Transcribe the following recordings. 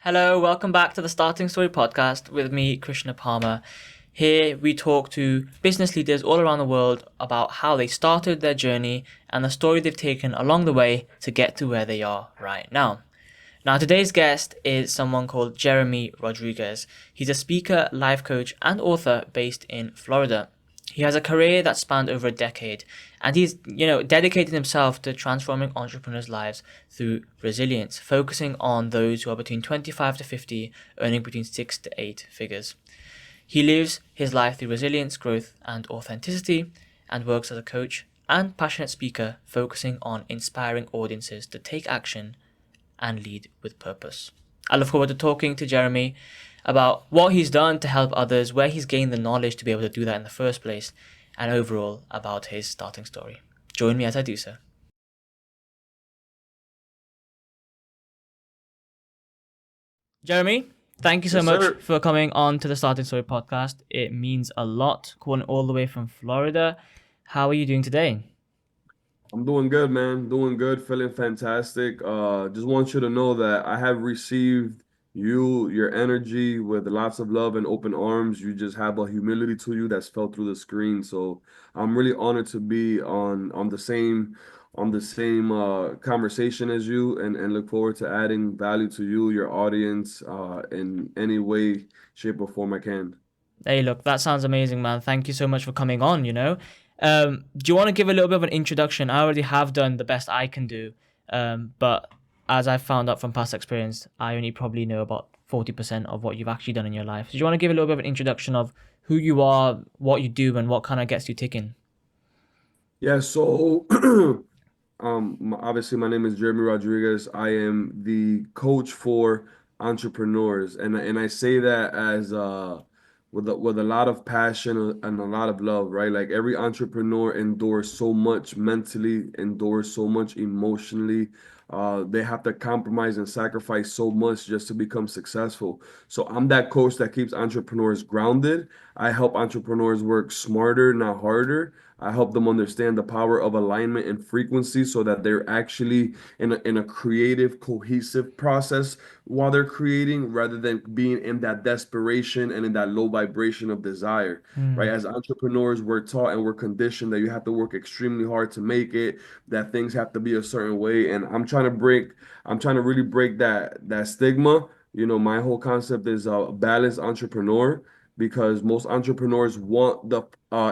Hello, welcome back to the Starting Story podcast with me, Krishna Palmer. Here we talk to business leaders all around the world about how they started their journey and the story they've taken along the way to get to where they are right now. Now, today's guest is someone called Jeremy Rodriguez. He's a speaker, life coach, and author based in Florida. He has a career that spanned over a decade, and he's, dedicated himself to transforming entrepreneurs' lives through resilience, focusing on those who are between 25 to 50, earning between 6 to 8 figures. He lives his life through resilience, growth, and authenticity, and works as a coach and passionate speaker, focusing on inspiring audiences to take action and lead with purpose. I look forward to talking to Jeremy about what he's done to help others, where he's gained the knowledge to be able to do that in the first place, and overall about his starting story. Join me as I do so. Jeremy, thank you so Yes, much sir. for coming on to the Starting Story podcast. It means a lot, calling all the way from Florida. How are you doing today? I'm doing good, man. Doing good, feeling fantastic. Just want you to know that I have received your energy with lots of love and open arms. You just have a humility to you that's felt through the screen. So I'm really honored to be on the same conversation as you and look forward to adding value to you, your audience, in any way, shape, or form I can. Hey, look, that sounds amazing, man. Thank you so much for coming on. Do you want to give a little bit of an introduction? I already have done the best I can do, but as I found out from past experience, I only probably know about 40% of what you've actually done in your life. So do you want to give a little bit of an introduction of who you are, what you do, and what kind of gets you ticking? Yeah, so obviously, my name is Jeremy Rodriguez. I am the coach for entrepreneurs, and I say that as with a lot of passion and a lot of love, right? Like every entrepreneur endures so much mentally, endures so much emotionally. They have to compromise and sacrifice so much just to become successful. So I'm that coach that keeps entrepreneurs grounded. I help entrepreneurs work smarter, not harder. I help them understand the power of alignment and frequency so that they're actually in a creative, cohesive process while they're creating rather than being in that desperation and in that low vibration of desire, right? Hmm. As entrepreneurs, we're taught and we're conditioned that you have to work extremely hard to make it, that things have to be a certain way. And I'm trying to really break that stigma. My whole concept is a balanced entrepreneur because most entrepreneurs want the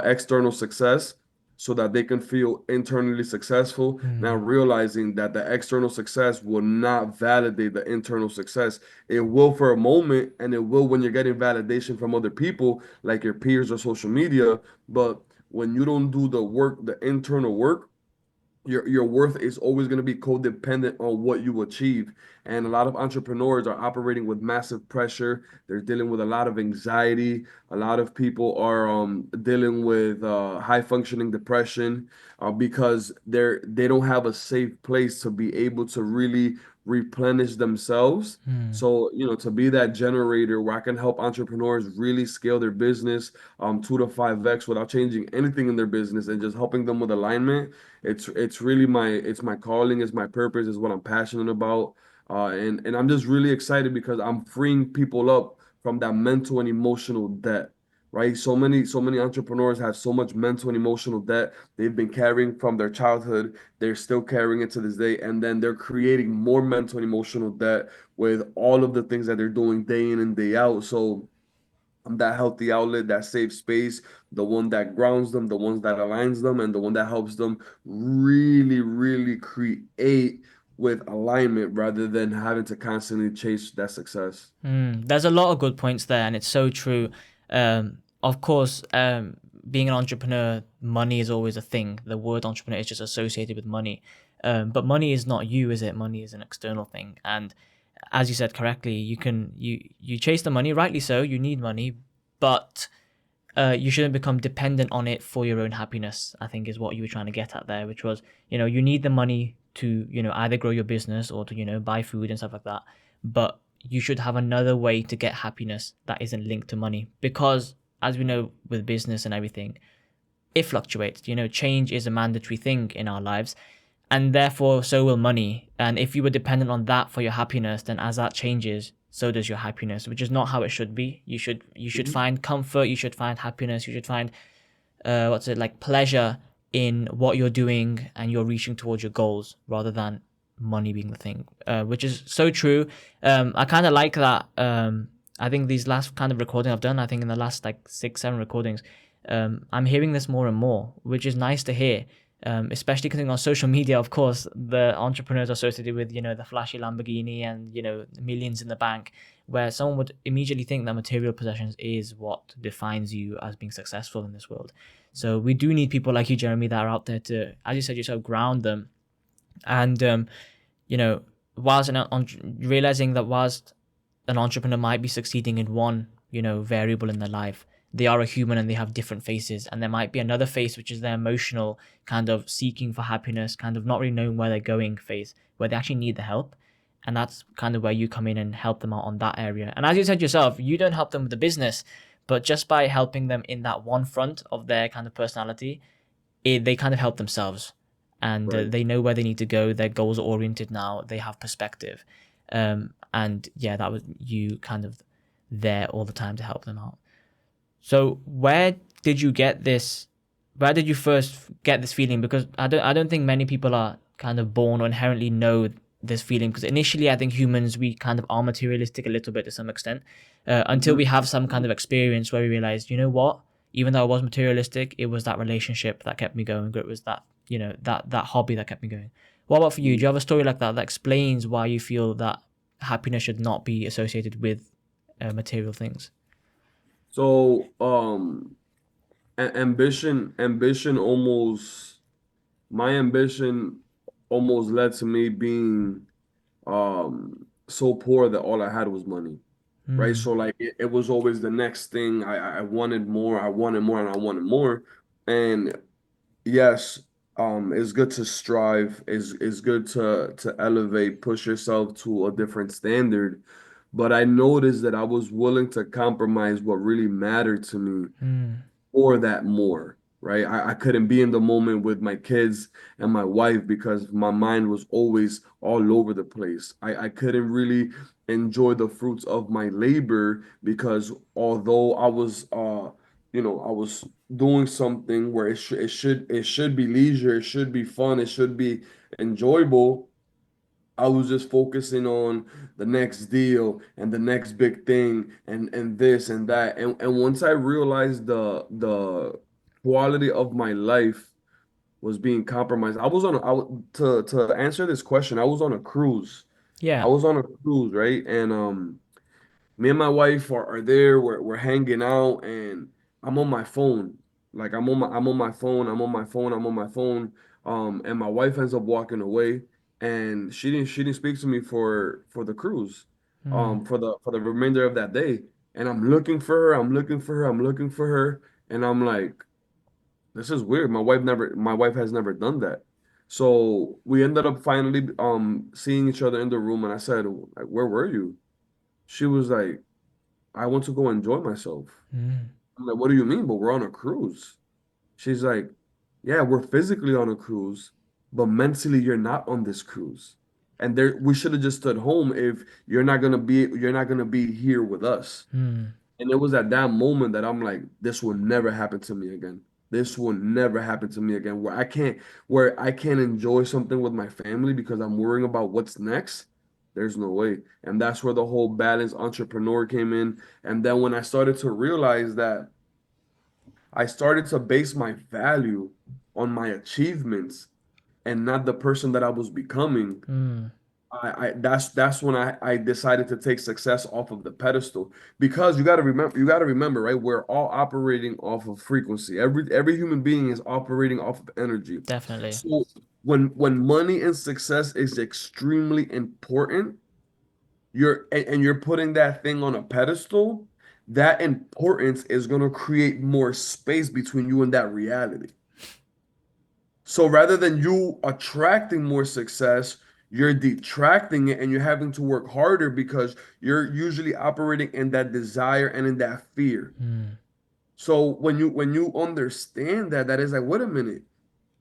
external success so that they can feel internally successful. Now, Hmm. realizing that the external success will not validate the internal success. It will for a moment, and it will when you're getting validation from other people, like your peers or social media. But when you don't do the work, the internal work, your worth is always going to be codependent on what you achieve. And a lot of entrepreneurs are operating with massive pressure. They're dealing with a lot of anxiety. A lot of people are dealing with high functioning depression because they don't have a safe place to be able to really replenish themselves. Hmm. So, to be that generator where I can help entrepreneurs really scale their business 2 to 5x without changing anything in their business and just helping them with alignment. It's really my calling, it's my purpose, is what I'm passionate about. And I'm just really excited because I'm freeing people up from that mental and emotional debt. Right? So many entrepreneurs have so much mental and emotional debt they've been carrying from their childhood. They're still carrying it to this day, and then they're creating more mental and emotional debt with all of the things that they're doing day in and day out. So I'm that healthy outlet, that safe space, the one that grounds them, the ones that aligns them, and the one that helps them really, really create with alignment rather than having to constantly chase that success. There's a lot of good points there, and it's so true. Of course, being an entrepreneur, money is always a thing. The word entrepreneur is just associated with money. But money is not you, is it? Money is an external thing. And as you said correctly, you chase the money, rightly so, you need money, but you shouldn't become dependent on it for your own happiness, I think is what you were trying to get at there, which was, you need the money to, either grow your business or to, buy food and stuff like that. But you should have another way to get happiness that isn't linked to money. Because as we know with business and everything, it fluctuates. Change is a mandatory thing in our lives, and therefore so will money. And if you were dependent on that for your happiness, then as that changes, so does your happiness, which is not how it should be. You should Mhm. find comfort, you should find happiness, you should find what's it like pleasure in what you're doing, and you're reaching towards your goals rather than money being the thing, which is so true. I kind of like that. I think these last kind of recording I've done, I think in the last like 6 7 recordings, I'm hearing this more and more, which is nice to hear. Especially because on social media, of course, the entrepreneurs are associated with, the flashy Lamborghini and, millions in the bank, where someone would immediately think that material possessions is what defines you as being successful in this world. So we do need people like you, Jeremy, that are out there to, as you said yourself, ground them. And, you know, whilst realizing that whilst an entrepreneur might be succeeding in one, variable in their life, they are a human and they have different faces. And there might be another face, which is their emotional kind of seeking for happiness, kind of not really knowing where they're going phase, where they actually need the help. And that's kind of where you come in and help them out on that area. And as you said yourself, you don't help them with the business, but just by helping them in that one front of their kind of personality, they kind of help themselves, and Right. they know where they need to go. They're goals oriented now. They have perspective, and yeah, that was you kind of there all the time to help them out. So where did you get this? Where did you first get this feeling? Because I don't think many people are kind of born or inherently know this feeling. Because initially, I think humans, we kind of are materialistic a little bit to some extent, until Mhm. we have some kind of experience where we realize, you know what? Even though I was materialistic, it was that relationship that kept me going. It was that, that hobby that kept me going. What about for you? Do you have a story like that that explains why you feel that happiness should not be associated with material things? So, ambition almost, my ambition almost led to me being so poor that all I had was money. Right. Mm, So like it was always the next thing. I wanted more, I wanted more, and I wanted more. And yes, it's good to strive, it's good to elevate, push yourself to a different standard. But I noticed that I was willing to compromise what really mattered to me mm, or that more, right? I couldn't be in the moment with my kids and my wife because my mind was always all over the place. I couldn't really enjoy the fruits of my labor because although I was doing something where it should be leisure, it should be fun, it should be enjoyable. I was just focusing on the next deal and the next big thing and this and that. And once I realized the quality of my life was being compromised, to answer this question, I was on a cruise. I yeah. was on a cruise, right? And me and my wife are there. We're hanging out, and I'm on my phone. Like I'm on my phone. I'm on my phone. I'm on my phone. And my wife ends up walking away, and she didn't speak to me for the cruise, Mm, for the remainder of that day. And I'm looking for her. I'm looking for her. I'm looking for her. And I'm like, this is weird. My wife has never done that. So we ended up finally seeing each other in the room, and I said, like, where were you? She was like, I want to go enjoy myself. mm, I'm like, what do you mean? But we're on a cruise. She's like, yeah, we're physically on a cruise, but mentally you're not on this cruise. And there we should have just stood home if you're not gonna be here with us. mm, And it was at that moment that I'm like, this will never happen to me again. This will never happen to me again. Where I can't enjoy something with my family because I'm worrying about what's next. There's no way. And that's where the whole balanced entrepreneur came in. And then when I started to realize that I started to base my value on my achievements and not the person that I was becoming, mm, that's when I decided to take success off of the pedestal because you got to remember, right? We're all operating off of frequency. Every human being is operating off of energy. definitely. So when money and success is extremely important, and you're putting that thing on a pedestal, that importance is going to create more space between you and that reality. So rather than you attracting more success, you're detracting it and you're having to work harder because you're usually operating in that desire and in that fear. Mm, So when you understand that is like, wait a minute,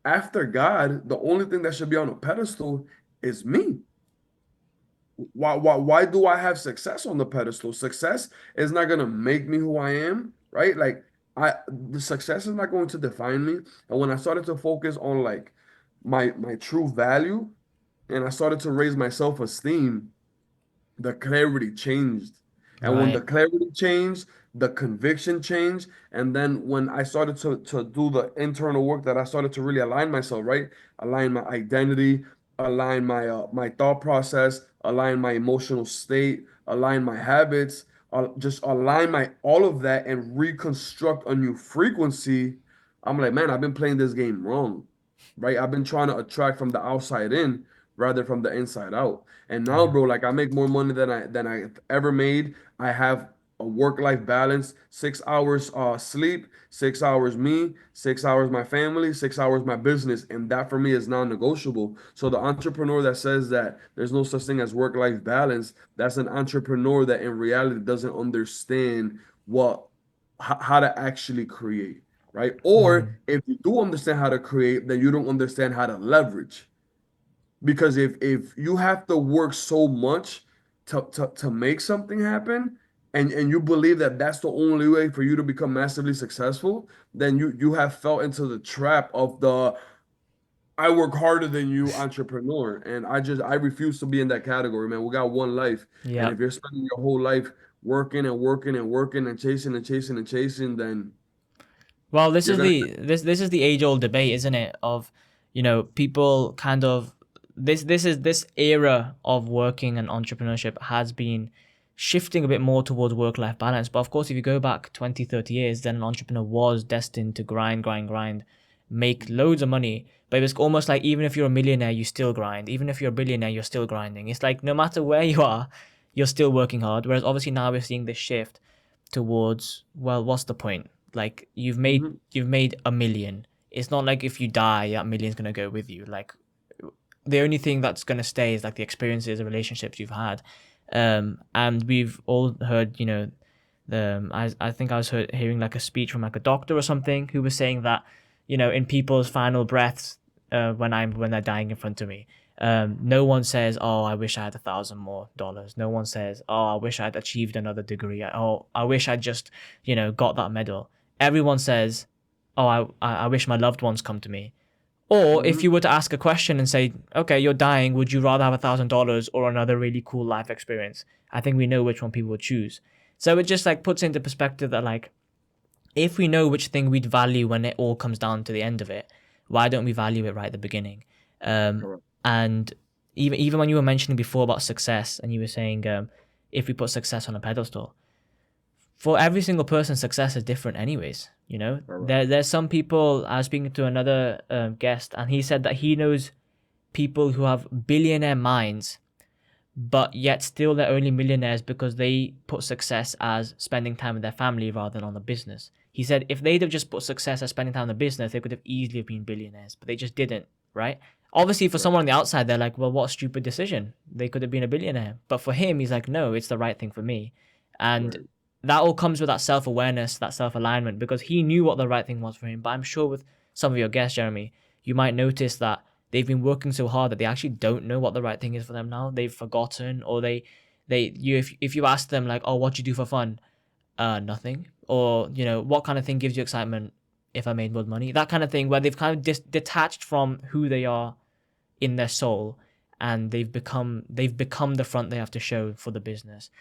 after God, the only thing that should be on a pedestal is me. why do I have success on the pedestal? Success is not gonna make me who I am, right? Like the success is not going to define me. And when I started to focus on like my true value and I started to raise my self-esteem, the clarity changed. And when the Right. clarity changed, the conviction changed. And then when I started to do the internal work that I started to really align myself, right? Align my identity, align my thought process, align my emotional state, align my habits, just align my all of that and reconstruct a new frequency. I'm like, man, I've been playing this game wrong, right? I've been trying to attract from the outside in rather from the inside out. And now, Yeah. bro, like I make more money than I've ever made. I have a work-life balance, 6 hours sleep, 6 hours me, 6 hours my family, 6 hours my business. And that for me is non-negotiable. So the entrepreneur that says that there's no such thing as work-life balance, that's an entrepreneur that in reality doesn't understand what how to actually create, right? Or Mm. if you do understand how to create, then you don't understand how to leverage. Because if you have to work so much to make something happen, and you believe that that's the only way for you to become massively successful, then you have fell into the trap of the I work harder than you entrepreneur. And I refuse to be in that category, man. We got one life. And Yeah. if you're spending your whole life working and working and working and chasing and chasing and chasing, then Well, this you're is gonna this is the age old debate, isn't it? Of people kind of this era of working and entrepreneurship has been shifting a bit more towards work life balance. But of course, if you go back 20, 30 years, then an entrepreneur was destined to grind, grind, grind, make loads of money. But it was almost like even if you're a millionaire, you still grind. Even if you're a billionaire, you're still grinding. It's like no matter where you are, you're still working hard. Whereas obviously now we're seeing this shift towards, well, what's the point? Like Mhm. you've made a million. It's not like if you die, that million's gonna go with you. Like the only thing that's gonna stay is like the experiences and relationships you've had. And we've all heard, I think I was hearing like a speech from like a doctor or something who was saying that, in people's final breaths, when they're dying in front of me, no one says, "Oh, I wish I had $1,000 more." No one says, "Oh, I wish I'd achieved another degree." Oh, I wish I just, got that medal. Everyone says, "Oh, I wish my loved ones come to me." Or if Mhm. you were to ask a question and say, "Okay, you're dying. Would you rather have $1,000 or another really cool life experience?" I think we know which one people would choose. So it just like puts into perspective that like if we know which thing we'd value when it all comes down to the end of it, why don't we value it right at the beginning? Um, Correct. and even when you were mentioning before about success, and you were saying if we put success on a pedestal, for every single person, success is different, anyways. Correct. There's some people. I was speaking to another guest, and he said that he knows people who have billionaire minds but yet still they're only millionaires because they put success as spending time with their family rather than on the business. He said if they'd have just put success as spending time on the business, they could have easily been billionaires, but they just didn't, right? Obviously, for Right. someone on the outside, they're like, well, what a stupid decision. They could have been a billionaire. But for him, he's like, no, it's the right thing for me. And Right. that all comes with that self awareness, that self alignment, because he knew what the right thing was for him. But I'm sure with some of your guests, Jeremy, you might notice that they've been working so hard that they actually don't know what the right thing is for them now. They've forgotten, or if you ask them like, oh, what do you do for fun? Nothing. Or what kind of thing gives you excitement? If I made more money, that kind of thing, where they've kind of detached from who they are in their soul, and they've become the front they have to show for the business.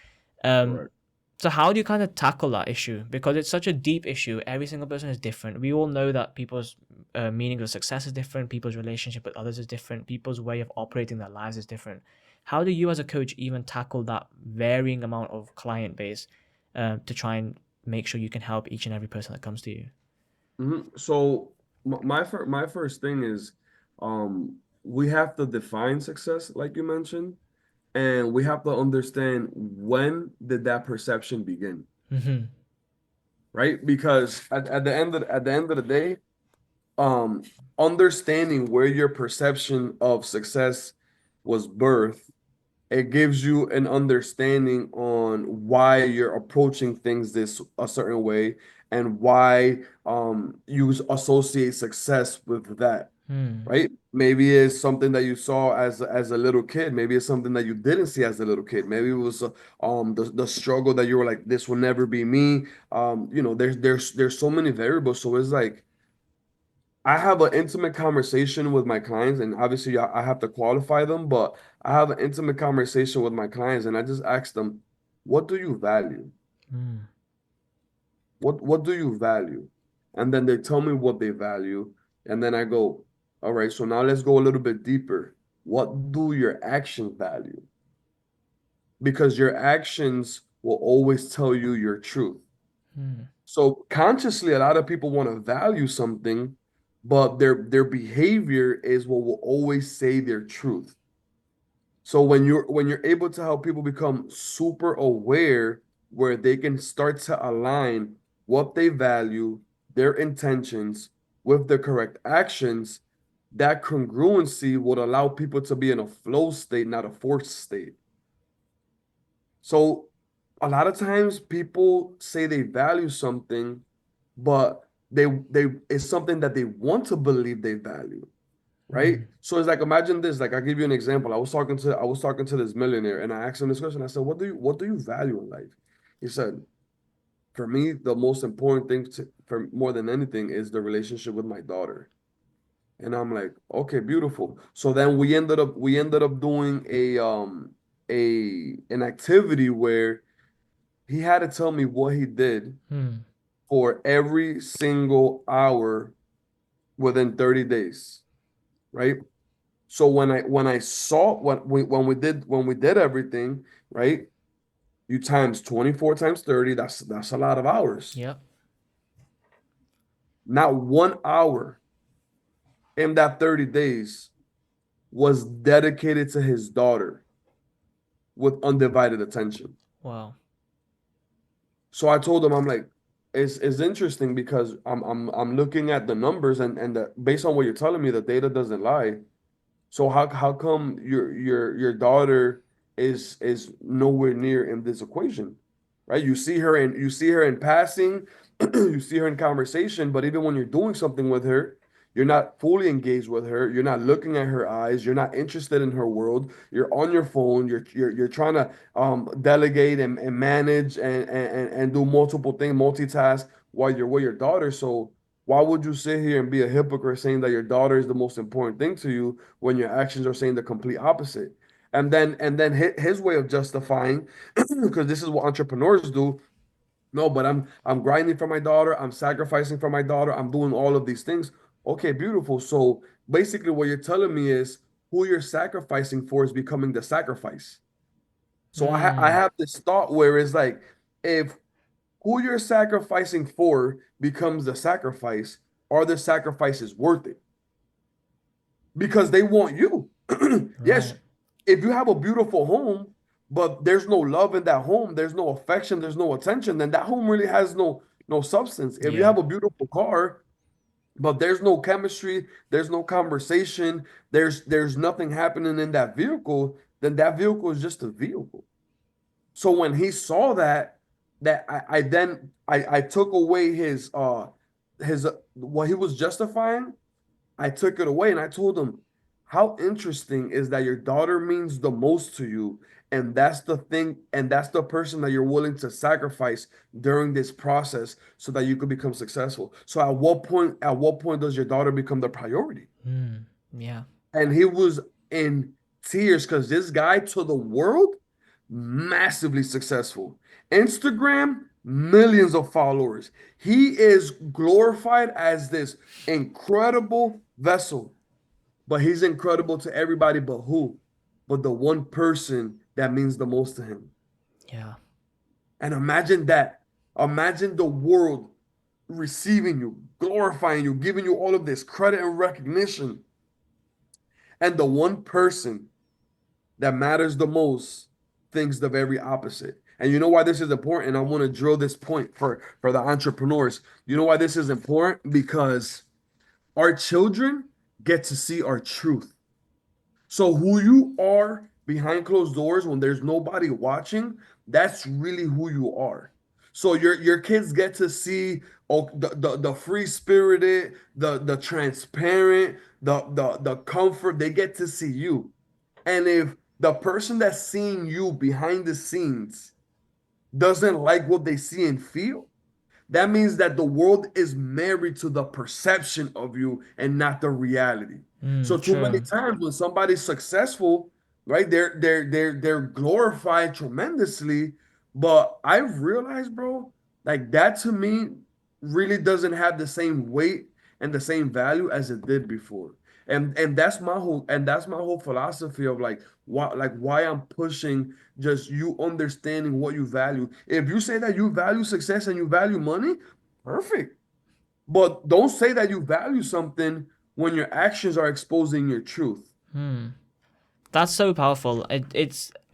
Um, Correct. so how do you kind of tackle that issue? Because it's such a deep issue. Every single person is different. We all know that people's meaning of success is different. People's relationship with others is different. People's way of operating their lives is different. How do you, as a coach, even tackle that varying amount of client base to try and make sure you can help each and every person that comes to you? So my first thing is we have to define success, like you mentioned, and we have to understand when did that perception begin, Mm-hmm. right? Because at the end of the day, um, understanding where your perception of success was birthed, it gives you an understanding on why you're approaching things this a certain way and why you associate success with that. Hmm. right? Maybe it's something that you saw as a little kid. Maybe it's something that you didn't see as a little kid. Maybe it was the struggle that you were like, this will never be me. There's so many variables. So it's like I have an intimate conversation with my clients, and obviously I have to qualify them, but I have an intimate conversation with my clients, and I just ask them, what do you value? Hmm. What do you value? And then they tell me what they value, and then I go, all right, so now let's go a little bit deeper. What do your actions value? Because your actions will always tell you your truth. Hmm. So consciously, a lot of people want to value something, but their behavior is what will always say their truth. So when you're able to help people become super aware where they can start to align what they value, their intentions with the correct actions, that congruency would allow people to be in a flow state, not a forced state. So a lot of times people say they value something, but they it's something that they want to believe they value, right? Hmm. So it's like imagine this. Like I'll give you an example. I was talking to this millionaire and I asked him this question. I said, what do you value in life? He said, for me, the most important thing for more than anything is the relationship with my daughter. And I'm like, okay, beautiful. So then we ended up doing an activity where he had to tell me what he did Hmm. for every single hour within 30 days, right? So when I saw when we did everything, right? You times 24 times 30, that's a lot of hours. Yep. Not 1 hour in that 30 days was dedicated to his daughter with undivided attention. Wow. So I told him, I'm like, it's interesting because I'm looking at the numbers and based on what you're telling me, the data doesn't lie. So how come your daughter is nowhere near in this equation, right? You see her in passing, you see her in conversation, but even when you're doing something with her, you're not fully engaged with her. You're not looking at her eyes. You're not interested in her world. You're on your phone. You're trying to delegate and manage and do multiple things, multitask while you're with your daughter. So why would you sit here and be a hypocrite saying that your daughter is the most important thing to you when your actions are saying the complete opposite? And then his way of justifying, because this is what entrepreneurs do. No, but I'm grinding for my daughter. I'm sacrificing for my daughter. I'm doing all of these things. Okay, beautiful. So basically, what you're telling me is who you're sacrificing for is becoming the sacrifice. So I Hmm. have this thought where it's like, if who you're sacrificing for becomes the sacrifice, are the sacrifices worth it? Because they want you. Yes, Right. if you have a beautiful home, but there's no love in that home, there's no affection, there's no attention, then that home really has no substance. If you Yeah. have a beautiful car, but there's no chemistry, there's no conversation, there's nothing happening in that vehicle, then that vehicle is just a vehicle. So when he saw that I took away his what he was justifying, I took it away and I told him, how interesting is that your daughter means the most to you, and that's the thing, and that's the person that you're willing to sacrifice during this process so that you could become successful. So at what point does your daughter become the priority? Hmm. Yeah. And he was in tears because this guy to the world, massively successful. Instagram, millions of followers. He is glorified as this incredible vessel, but he's incredible to everybody but who? But the one person that means the most to him. Yeah. And imagine that. Imagine the world receiving you, glorifying you, giving you all of this credit and recognition. And the one person that matters the most thinks the very opposite. And you know why this is important? I want to drill this point for the entrepreneurs. You know why this is important? Because our children get to see our truth. So who you are behind closed doors when there's nobody watching, that's really who you are. So your kids get to see, oh, the free spirited, the transparent, the comfort. They get to see you. And if the person that's seeing you behind the scenes doesn't like what they see and feel, that means that the world is married to the perception of you and not the reality. So too many True. times when somebody's successful, right, they're glorified tremendously. But I've realized, bro, like that to me really doesn't have the same weight and the same value as it did before. And that's my whole philosophy of why I'm pushing just you understanding what you value. If you say that you value success and you value money, perfect. But don't say that you value something when your actions are exposing your truth. That's so powerful.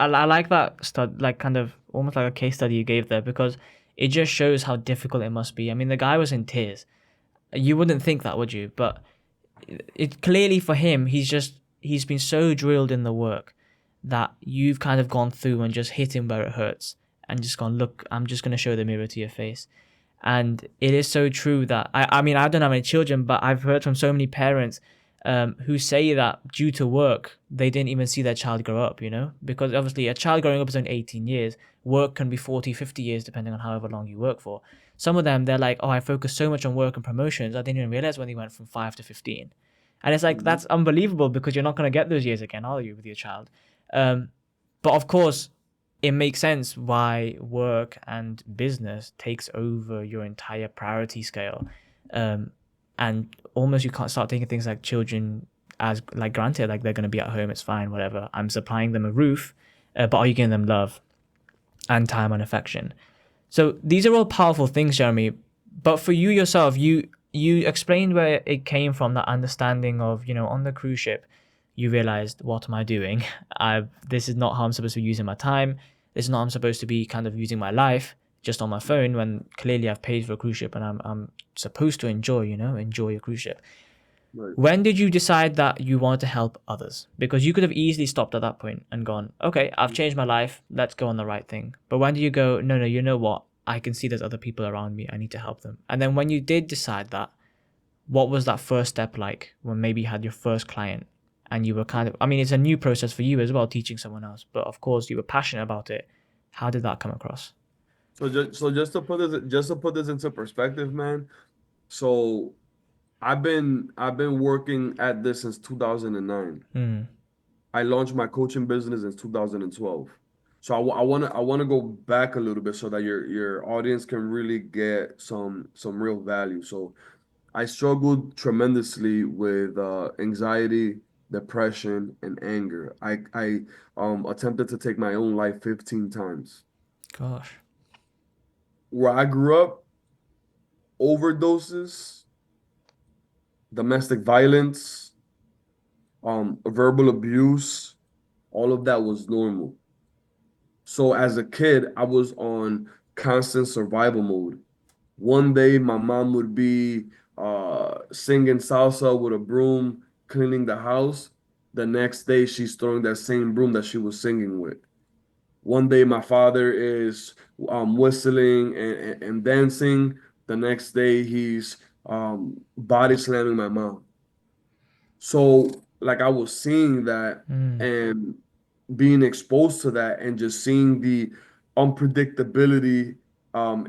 I like that stud like kind of almost like a case study you gave there because it just shows how difficult it must be. I mean, the guy was in tears. You wouldn't think that, would you? But it clearly for him, he's been so drilled in the work that you've kind of gone through and just hit him where it hurts and just gone, look, I'm just gonna show the mirror to your face. And it is so true that I mean I don't have any children, but I've heard from so many parents who say that due to work they didn't even see their child grow up, because obviously a child growing up is only 18 years. Work can be 40, 50 years depending on however long you work for. Some of them, they're like, oh, I focused so much on work and promotions I didn't even realize when they went from 5 to 15. And it's like, Mhm. that's unbelievable because you're not going to get those years again, are you, with your child? um, but of course it makes sense why work and business takes over your entire priority scale. um, and almost you can't start taking things like children as like granted, like they're going to be at home, it's fine, whatever, I'm supplying them a roof. But are you giving them love and time and affection? So these are all powerful things, Jeremy. But for you yourself, you explained where it came from, that understanding of, on the cruise ship, you realized, what am I doing? This is not how I'm supposed to be using my time. This is not how I'm supposed to be kind of using my life just on my phone when clearly I've paid for a cruise ship and I'm supposed to enjoy a cruise ship. Right. When did you decide that you wanted to help others? Because you could have easily stopped at that point and gone, okay, I've changed my life. Let's go on the right thing. But when do you go, no, no, you know what? I can see there's other people around me. I need to help them. And then when you did decide that, what was that first step like when maybe you had your first client and you were kind of, I mean, it's a new process for you as well, teaching someone else. But of course, you were passionate about it. How did that come across? So just to put this into perspective, man. So I've been working at this since 2009. Hmm. I launched my coaching business in 2012. So I want to go back a little bit so that your audience can really get some real value. So I struggled tremendously with anxiety, depression, and anger. I attempted to take my own life 15 times. Gosh. Where I grew up, overdoses, domestic violence, verbal abuse, all of that was normal. So as a kid, I was on constant survival mode. One day, my mom would be singing salsa with a broom, cleaning the house. The next day, she's throwing that same broom that she was singing with. One day, my father is whistling and dancing. The next day, he's body slamming my mom. So, like, I was seeing that Hmm. and being exposed to that and just seeing the unpredictability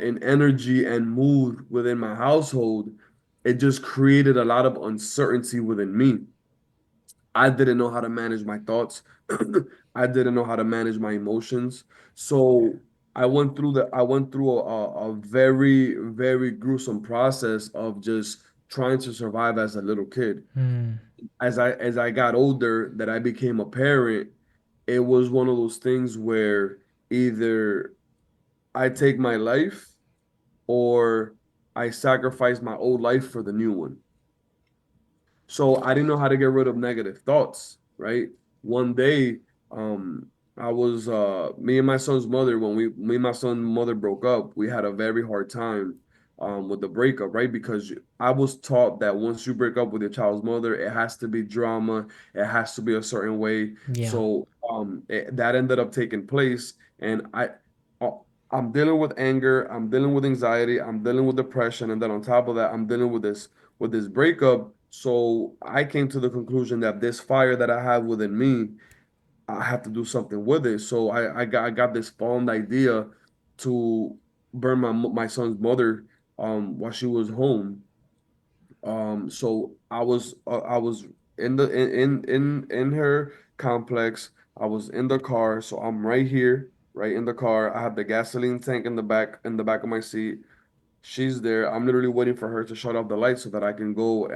in energy and mood within my household, it just created a lot of uncertainty within me. I didn't know how to manage my thoughts. I didn't know how to manage my emotions. So I went through a very, very gruesome process of just trying to survive as a little kid. Hmm. As I got older, that I became a parent, it was one of those things where either I take my life or I sacrifice my old life for the new one. So I didn't know how to get rid of negative thoughts, right? One day, um, I was me and my son's mother, when me and my son's mother broke up, we had a very hard time with the breakup, right? Because I was taught that once you break up with your child's mother, it has to be drama, it has to be a certain way. Yeah. So that ended up taking place, and I'm dealing with anger, I'm dealing with anxiety, I'm dealing with depression, and then on top of that, I'm dealing with this breakup. So I came to the conclusion that this fire that I have within me, I have to do something with it. So I got this fond idea to burn my son's mother while she was home. So I was in the in her complex. I was in the car, so I'm right here, right in the car. I have the gasoline tank in the back of my seat. She's there. I'm literally waiting for her to shut off the lights so that I can go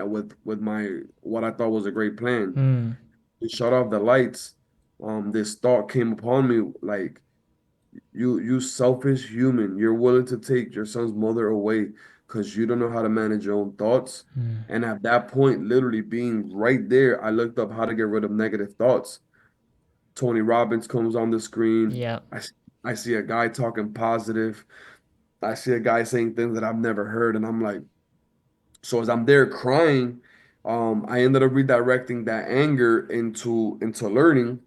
with my what I thought was a great plan. Mm. She shut off the lights. This thought came upon me like you selfish human, you're willing to take your son's mother away because you don't know how to manage your own thoughts. Mm. And at that point, literally being right there, I looked up how to get rid of negative thoughts. Tony Robbins comes on the screen. Yeah. I see a guy talking positive. I see a guy saying things that I've never heard, and I'm like, so as I'm there crying, I ended up redirecting that anger into learning.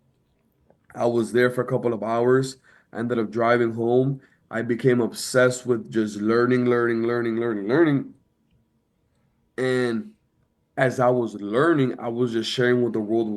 I was there for a couple of hours. I ended up driving home. I became obsessed with just learning. And as I was learning, I was just sharing with the world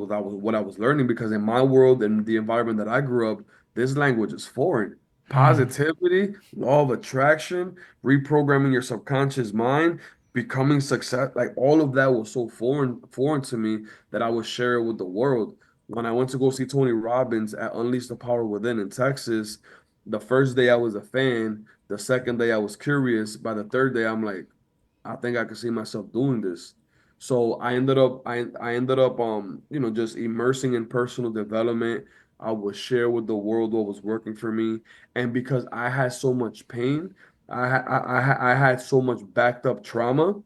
what I was learning because in my world and the environment that I grew up, this language is foreign. Mm. Positivity, law of attraction, reprogramming your subconscious mind, becoming success, like all of that was so foreign to me that I would share it with the world. When I went to go see Tony Robbins at Unleash the Power Within in Texas, the first day I was a fan, the second day I was curious, by the third day I'm like, I think I could see myself doing this. So I ended up just immersing in personal development. I would share with the world what was working for me. And because I had so much pain, I had so much backed up trauma,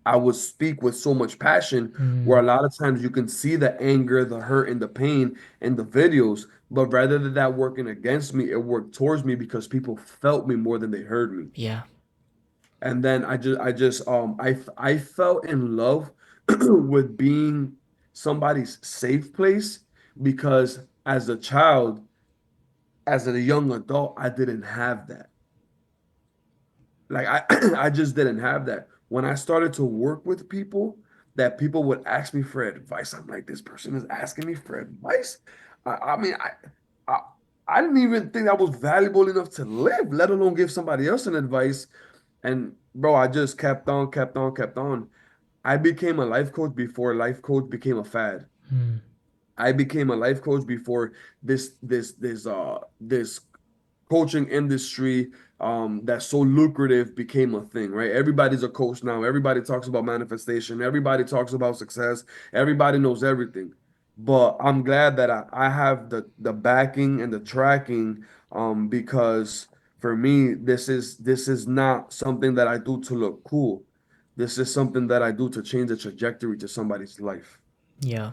I would speak with so much passion where Mm. a lot of times you can see the anger, the hurt, and the pain in the videos. But rather than that working against me, it worked towards me because people felt me more than they heard me. Yeah. And then I fell in love with being somebody's safe place because as a child, as a young adult, I didn't have that. Like I just didn't have that. When I started to work with people, that people would ask me for advice. I'm like, this person is asking me for advice. I mean, I I didn't even think that was valuable enough to live, let alone give somebody else an advice. And bro, I just kept on. I became a life coach before life coach became a fad. Mm. I became a life coach before this coaching industry that's so lucrative became a thing, right? Everybody's a coach now. Everybody talks about manifestation. Everybody talks about success. Everybody knows everything. But I'm glad that I have the backing and the tracking because for me this is not something that I do to look cool. This is something that I do to change the trajectory to somebody's life. Yeah.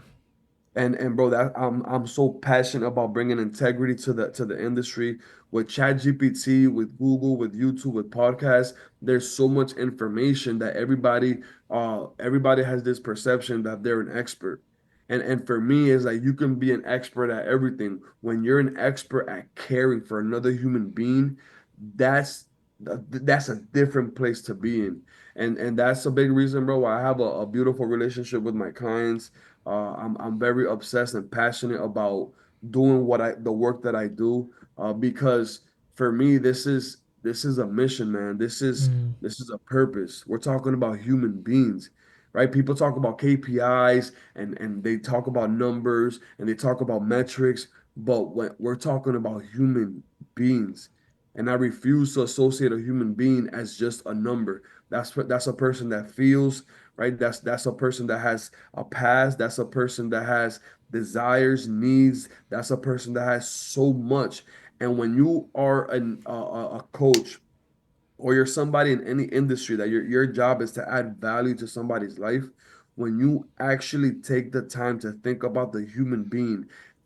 And bro, that I'm so passionate about bringing integrity to the industry with ChatGPT, with Google, with YouTube, with podcasts. There's so much information that everybody has this perception that they're an expert. And for me, it's like you can be an expert at everything. When you're an expert at caring for another human being, that's that's a different place to be in. And that's a big reason, bro, why I have a beautiful relationship with my clients. I'm very obsessed and passionate about doing the work that I do because for me this is a mission, man. Mm. This is a purpose. We're talking about human beings, right? People talk about KPIs and they talk about numbers and they talk about metrics, but when we're talking about human beings, and I refuse to associate a human being as just a number. That's a person that feels, right? That's a person that has a past. That's a person that has desires, needs. That's a person that has so much. And when you are a coach or you're somebody in any industry that your job is to add value to somebody's life, when you actually take the time to think about the human being,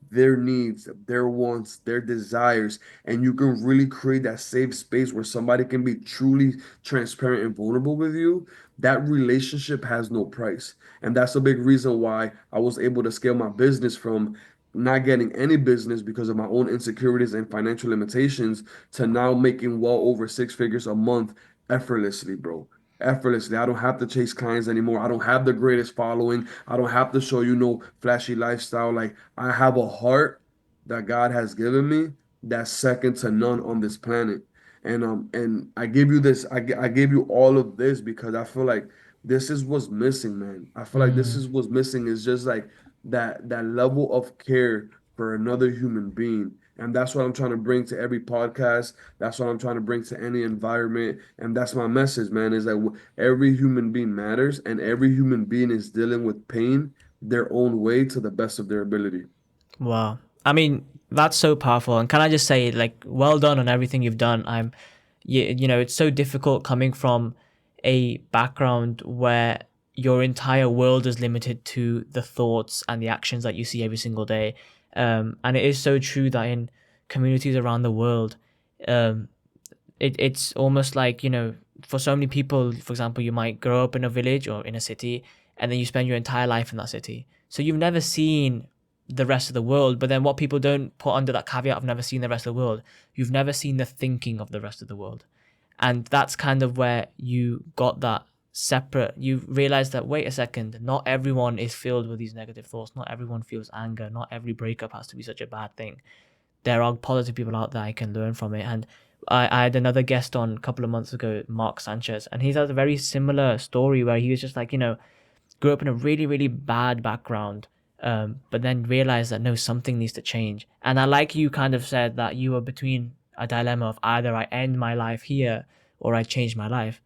their needs, their wants, their desires, and you can really create that safe space where somebody can be truly transparent and vulnerable with you, that relationship has no price. And that's a big reason why I was able to scale my business from not getting any business because of my own insecurities and financial limitations to now making well over 6 figures a month effortlessly, bro. Effortlessly. I don't have to chase clients anymore. I don't have the greatest following. I don't have to show you no flashy lifestyle. Like I have a heart that God has given me that's second to none on this planet. And I give you this, I gave you all of this because I feel like this is what's missing, man. I feel like this Mm, is what's missing is just like that level of care for another human being. And that's what I'm trying to bring to every podcast. That's what I'm trying to bring to any environment. And that's my message, man, is that every human being matters and every human being is dealing with pain their own way to the best of their ability. wow. I mean, that's so powerful. And can I just say, like, well done on everything you've done. You know, it's so difficult coming from a background where your entire world is limited to the thoughts and the actions that you see every single day. And it is so true that in communities around the world, um, it's almost like, you know, for so many people, for example, you might grow up in a village or in a city, and then you spend your entire life in that city. So you've never seen the rest of the world. But then what people don't put under that caveat of never seen the rest of the world, you've never seen the thinking of the rest of the world. And that's kind of where you got that separate. You realize that, wait a second, not everyone is filled with these negative thoughts. Not everyone feels anger. Not every breakup has to be such a bad thing. There are positive people out there I can learn from it. And I had another guest on a couple of months ago, Mark Sanchez, and he has a very similar story where he was just like, you know, grew up in a really, really bad background, but then realized that no, something needs to change. And I like you kind of said that you were between a dilemma of either I end my life here or I change my life.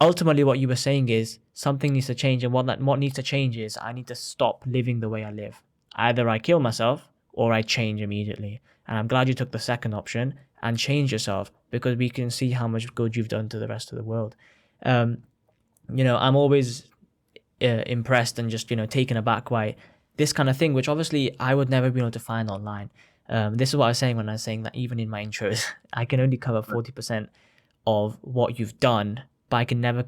Ultimately, what you were saying is something needs to change, and what needs to change is I need to stop living the way I live. Either I kill myself or I change immediately. And I'm glad you took the second option and change yourself because we can see how much good you've done to the rest of the world. Um, you know, I'm always impressed and just, you know, taken aback by this kind of thing, which obviously I would never be able to find online. This is what I was saying when I was saying that even in my intros, I can only cover 40% of what you've done, but I can never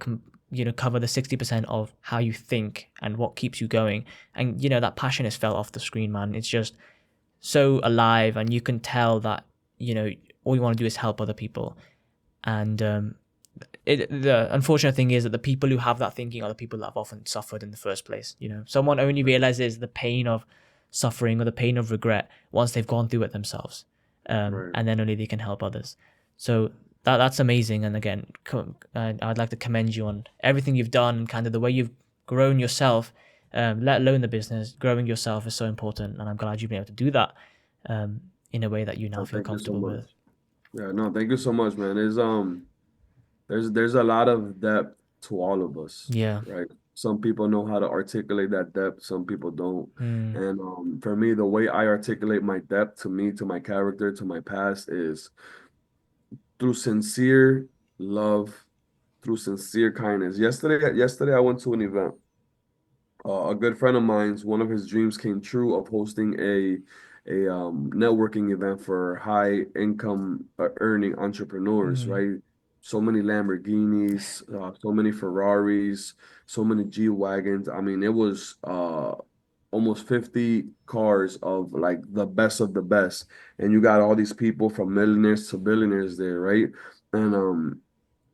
you know, cover the 60% of how you think and what keeps you going. And you know, that passion is felt off the screen, man. It's just so alive, and you can tell that, you know, all you want to do is help other people. And the unfortunate thing is that the people who have that thinking are the people that have often suffered in the first place. You know, someone only realizes the pain of suffering or the pain of regret once they've gone through it themselves, Right. and then only they can help others. So that's amazing. And again, I'd like to commend you on everything you've done and kind of the way you've grown yourself. Let alone the business, growing yourself is so important, and I'm glad you've been able to do that in a way that you now Oh, feel thank you so comfortable much. with. Yeah, no, thank you so much, man. There's a lot of depth to all of us, Yeah. right? Some people know how to articulate that depth, some people don't. Mm, And for me, the way I articulate my depth to me, to my character, to my past is through sincere love, through sincere kindness. Yesterday I went to an event. A good friend of mine's, one of his dreams came true of hosting a networking event for high income earning entrepreneurs, mm, right? So many Lamborghinis, so many Ferraris, so many G wagons. I mean, it was almost 50 cars of like the best of the best, and you got all these people from millionaires to billionaires there, right?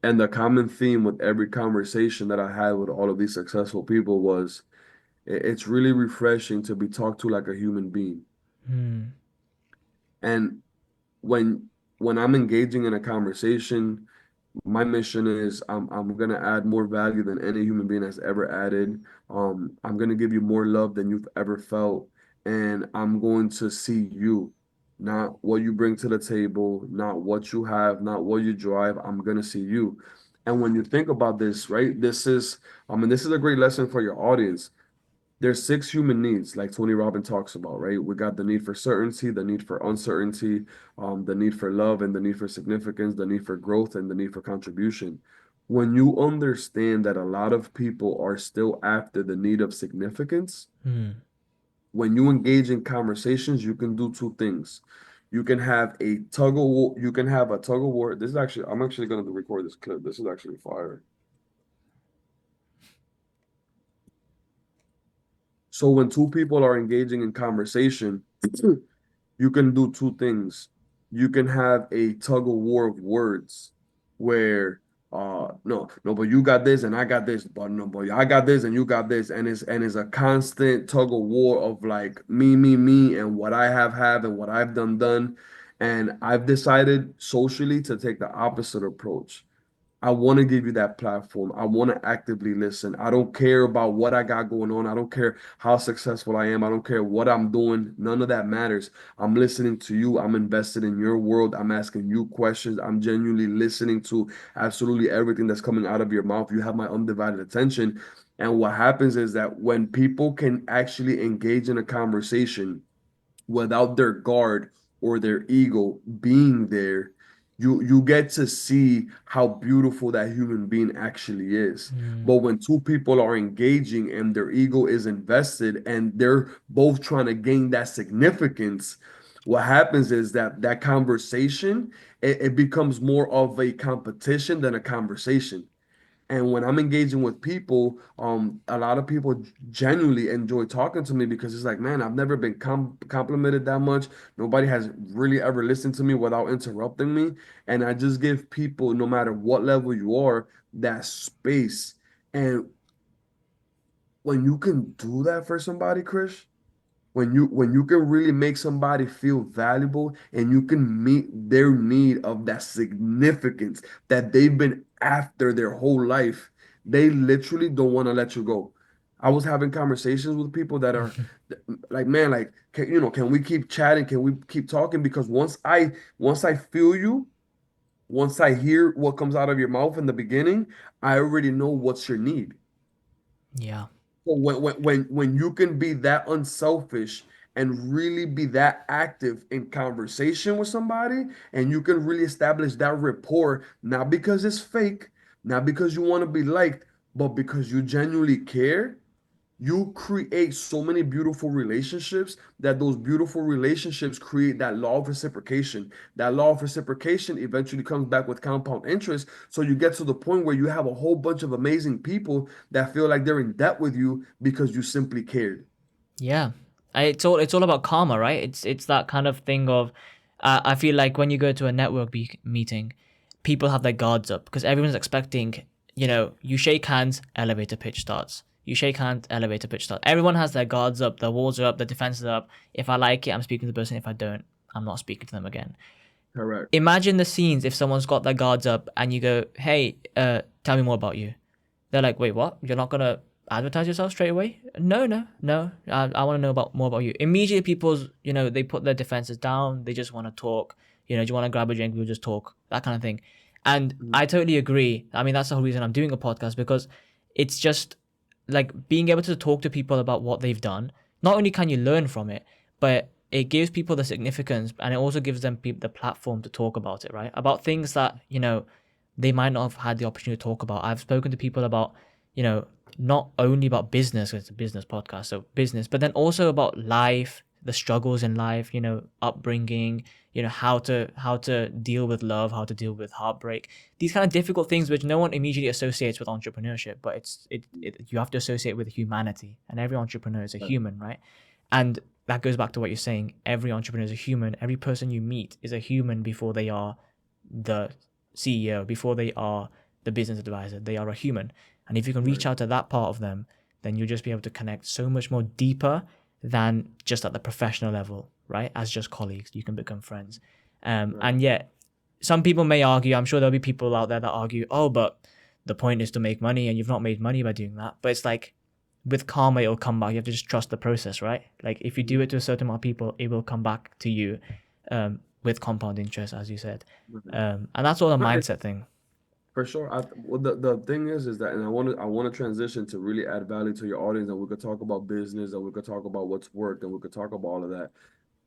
And the common theme with every conversation that I had with all of these successful people was it's really refreshing to be talked to like a human being. mm, And when I'm engaging in a conversation, my mission is I'm gonna add more value than any human being has ever added. I'm gonna give you more love than you've ever felt, and I'm going to see you, not what you bring to the table, not what you have, not what you drive. I'm gonna see you. And when you think about this, right, this is a great lesson for your audience. There's six human needs, like Tony Robbins talks about, right? We got the need for certainty, the need for uncertainty, the need for love, and the need for significance, the need for growth, and the need for contribution. When you understand that a lot of people are still after the need of significance, mm. when you engage in conversations, you can do two things. You can have a tug of war. You can have a tug of war. I'm actually going to record this clip. This is actually fire. So when two people are engaging in conversation, You can do two things. You can have a tug of war of words where no, but you got this and I got this, but no, but I got this and you got this, and it's a constant tug of war of like me, and what I have and what I've done. And I've decided socially to take the opposite approach. I want to give you that platform. I want to actively listen. I don't care about what I got going on. I don't care how successful I am. I don't care what I'm doing. None of that matters. I'm listening to you. I'm invested in your world. I'm asking you questions. I'm genuinely listening to absolutely everything that's coming out of your mouth. You have my undivided attention. And what happens is that when people can actually engage in a conversation without their guard or their ego being there, you get to see how beautiful that human being actually is. Mm, But when two people are engaging and their ego is invested and they're both trying to gain that significance, what happens is that that conversation, it becomes more of a competition than a conversation. And when I'm engaging with people, a lot of people genuinely enjoy talking to me because it's like, man, I've never been complimented that much. Nobody has really ever listened to me without interrupting me. And I just give people, no matter what level you are, that space. And when you can do that for somebody, Chris, when you can really make somebody feel valuable and you can meet their need of that significance that they've been after their whole life, they literally don't want to let you go. I was having conversations with people that are like, man, like, can we keep chatting? Can we keep talking? Because once I feel you, once I hear what comes out of your mouth in the beginning, I already know what's your need. yeah. So when you can be that unselfish and really be that active in conversation with somebody, and you can really establish that rapport, not because it's fake, not because you want to be liked, but because you genuinely care, you create so many beautiful relationships that those beautiful relationships create that law of reciprocation. That law of reciprocation eventually comes back with compound interest. So you get to the point where you have a whole bunch of amazing people that feel like they're in debt with you because you simply cared. Yeah, it's all about karma, right? It's that kind of thing of, I feel like when you go to a network meeting, people have their guards up because everyone's expecting, you shake hands, elevator pitch starts. You shake hands, elevator pitch starts. Everyone has their guards up, their walls are up, their defenses are up. If I like it, I'm speaking to the person. If I don't, I'm not speaking to them again. Correct. Imagine the scenes if someone's got their guards up and you go, "Hey, tell me more about you." They're like, wait, what? You're not gonna advertise yourself straight away? No, no, no. I want to know about more about you. Immediately, people's, they put their defenses down. They just want to talk. Do you want to grab a drink? We'll just talk. That kind of thing. And Mhm. I totally agree. I mean, that's the whole reason I'm doing a podcast because it's just like being able to talk to people about what they've done. Not only can you learn from it, but it gives people the significance and it also gives them the platform to talk about it, right? About things that, they might not have had the opportunity to talk about. I've spoken to people about, you know, not only about business, 'cause it's a business podcast, so business, but then also about life, the struggles in life, upbringing, how to deal with love, how to deal with heartbreak, these kind of difficult things which no one immediately associates with entrepreneurship, but you have to associate with humanity, and every entrepreneur is a Right. human, right? And that goes back to what you're saying. Every entrepreneur is a human. Every person you meet is a human before they are the CEO, before they are the business advisor. They are a human. And if you can reach Right. out to that part of them, then you'll just be able to connect so much more deeper than just at the professional level, right? As just colleagues, you can become friends. Right. And yet, some people may argue, I'm sure there'll be people out there that argue, oh, but the point is to make money and you've not made money by doing that. But it's like with karma, it'll come back. You have to just trust the process, right? Like if you do Mhm. it to a certain amount of people, it will come back to you with compound interest, as you said. Right. And that's all a Right. mindset thing. For sure. Well, the thing is that, and I want to transition to really add value to your audience, and we could talk about business, and we could talk about what's worked, and we could talk about all of that.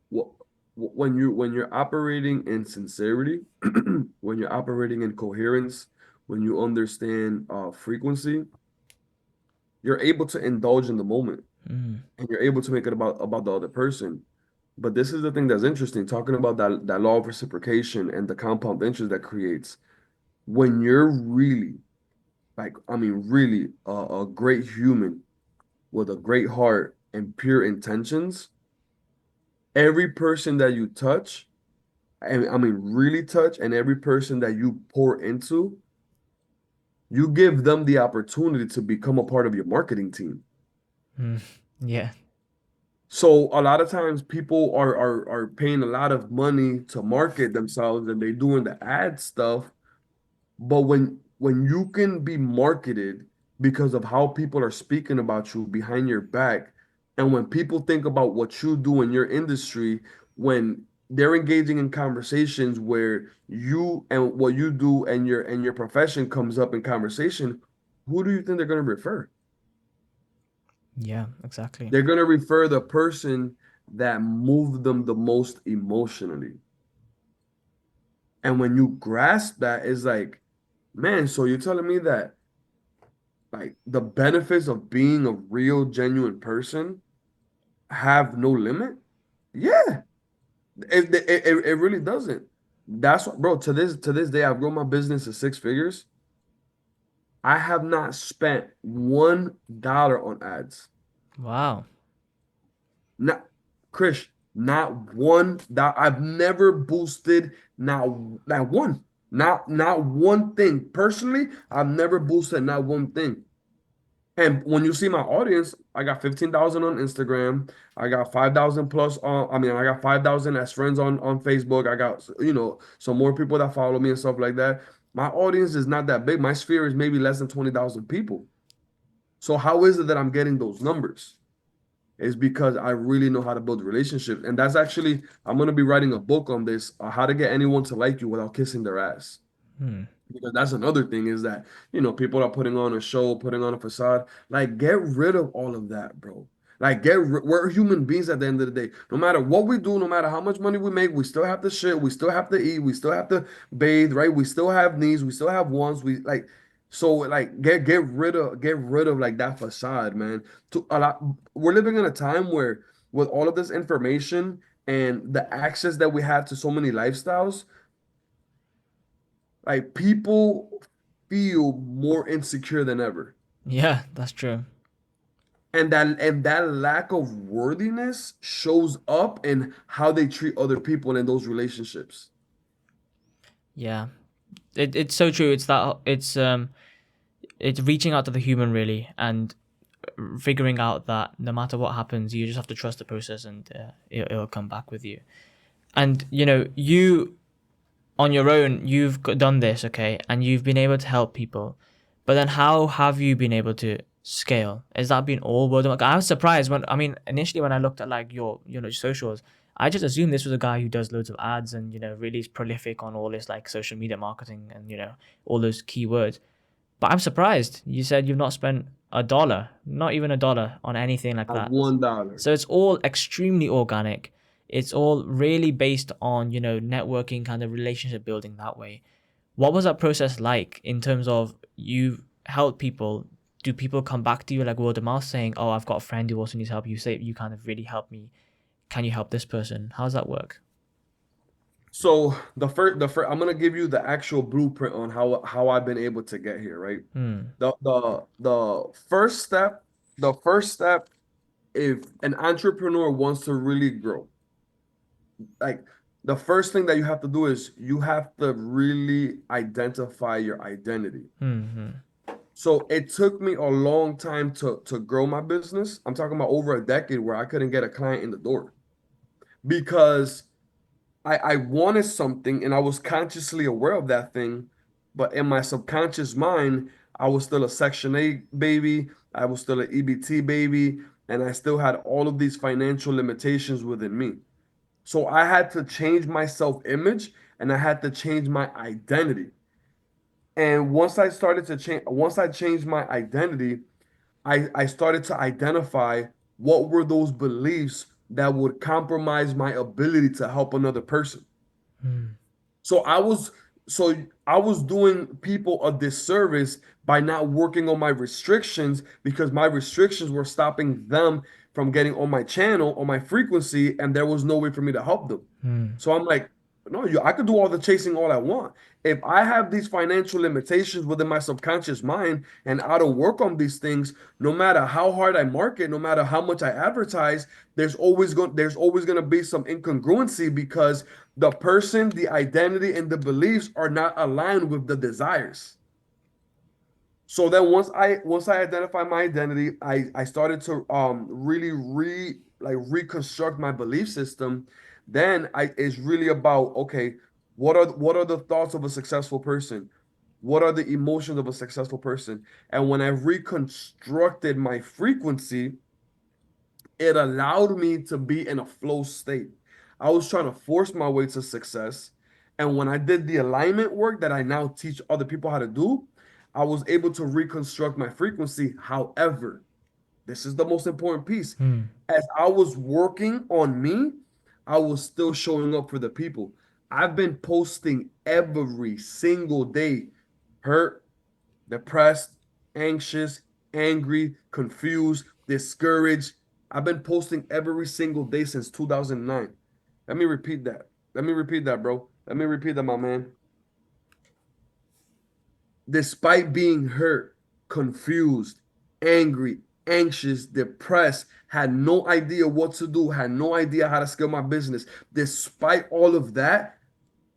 What when you're operating in sincerity, when you're operating in coherence, when you understand frequency, you're able to indulge in the moment, Mm, and you're able to make it about the other person. But this is the thing that's interesting, talking about that law of reciprocation and the compound interest that creates when you're really like I mean really a great human with a great heart and pure intentions, Every person that you touch, and I mean really touch, and every person that you pour into, you give them the opportunity to become a part of your marketing team. Mm. Yeah. So a lot of times people are paying a lot of money to market themselves and they're doing the ad stuff. But when you can be marketed because of how people are speaking about you behind your back, and when people think about what you do in your industry, when they're engaging in conversations where you and what you do and your profession comes up in conversation, who do you think they're going to refer? Yeah, exactly. They're going to refer the person that moved them the most emotionally. And when you grasp that, it's like, man, so you're telling me that like the benefits of being a real, genuine person have no limit? Yeah, it really doesn't. That's what, bro. To this day, I've grown my business to six figures. I have not spent $1 on ads. Wow. Not Krish, not one that I've never boosted not one. Not one thing. Personally, I've never boosted not one thing. And when you see my audience, I got 15,000 on Instagram. I got 5,000 plus on, I mean, I got 5,000 as friends on Facebook. I got, some more people that follow me and stuff like that. My audience is not that big. My sphere is maybe less than 20,000 people. So how is it that I'm getting those numbers? Is because I really know how to build relationships. And that's actually, I'm going to be writing a book on this, how to get anyone to like you without kissing their ass. Hmm. Because that's another thing is that, people are putting on a show, putting on a facade. Like, get rid of all of that, bro. Like, we're human beings at the end of the day. No matter what we do, no matter how much money we make, we still have to shit, we still have to eat, we still have to bathe, right? We still have needs, we still have wants. So like get rid of like that facade, man. We're living in a time where with all of this information and the access that we have to so many lifestyles, like people feel more insecure than ever. Yeah, that's true. And that lack of worthiness shows up in how they treat other people in those relationships. Yeah. It's so true. It's reaching out to the human really and figuring out that no matter what happens, you just have to trust the process and it'll come back with you. And you on your own, you've done this, okay, and you've been able to help people. But then, how have you been able to scale? Has that been all word of mouth? I was surprised when, I mean, initially when I looked at like your, socials, I just assumed this was a guy who does loads of ads and really is prolific on all this like social media marketing and all those keywords. But I'm surprised. You said you've not spent a dollar, not even a dollar, on anything like At that. $1. So it's all extremely organic. It's all really based on, networking, kind of relationship building that way. What was that process like in terms of you help people? Do people come back to you like word of mouth saying, "Oh, I've got a friend who also needs help." You say you kind of really help me. Can you help this person? How does that work? So the first, I'm gonna give you the actual blueprint on how I've been able to get here, right? Hmm. The first step, if an entrepreneur wants to really grow, like the first thing that you have to do is you have to really identify your identity. Hmm. Hmm. So it took me a long time to grow my business. I'm talking about over a decade where I couldn't get a client in the door because I wanted something and I was consciously aware of that thing, but in my subconscious mind, I was still a Section 8 baby, I was still an EBT baby, and I still had all of these financial limitations within me. So I had to change my self-image and I had to change my identity. And once I changed my identity, I started to identify what were those beliefs that would compromise my ability to help another person. Hmm. So I was doing people a disservice by not working on my restrictions because my restrictions were stopping them from getting on my channel, on my frequency, and there was no way for me to help them. Hmm. So I'm like, No, I could do all the chasing all I want. If I have these financial limitations within my subconscious mind and I don't work on these things, no matter how hard I market, no matter how much I advertise, there's always going to be some incongruency because the person, the identity, and the beliefs are not aligned with the desires. So then once I identified my identity, I started to really reconstruct my belief system. Then I it's really about, okay, what are the thoughts of a successful person? What are the emotions of a successful person? And when I reconstructed my frequency, it allowed me to be in a flow state. I was trying to force my way to success. And when I did the alignment work that I now teach other people how to do, I was able to reconstruct my frequency. However, this is the most important piece. Hmm. As I was working on me, I was still showing up for the people. I've been posting every single day, hurt, depressed, anxious, angry, confused, discouraged. I've been posting every single day since 2009. Let me repeat that. Let me repeat that, bro. Let me repeat that, my man. Despite being hurt, confused, angry, anxious, depressed, had no idea what to do, had no idea how to scale my business. Despite all of that,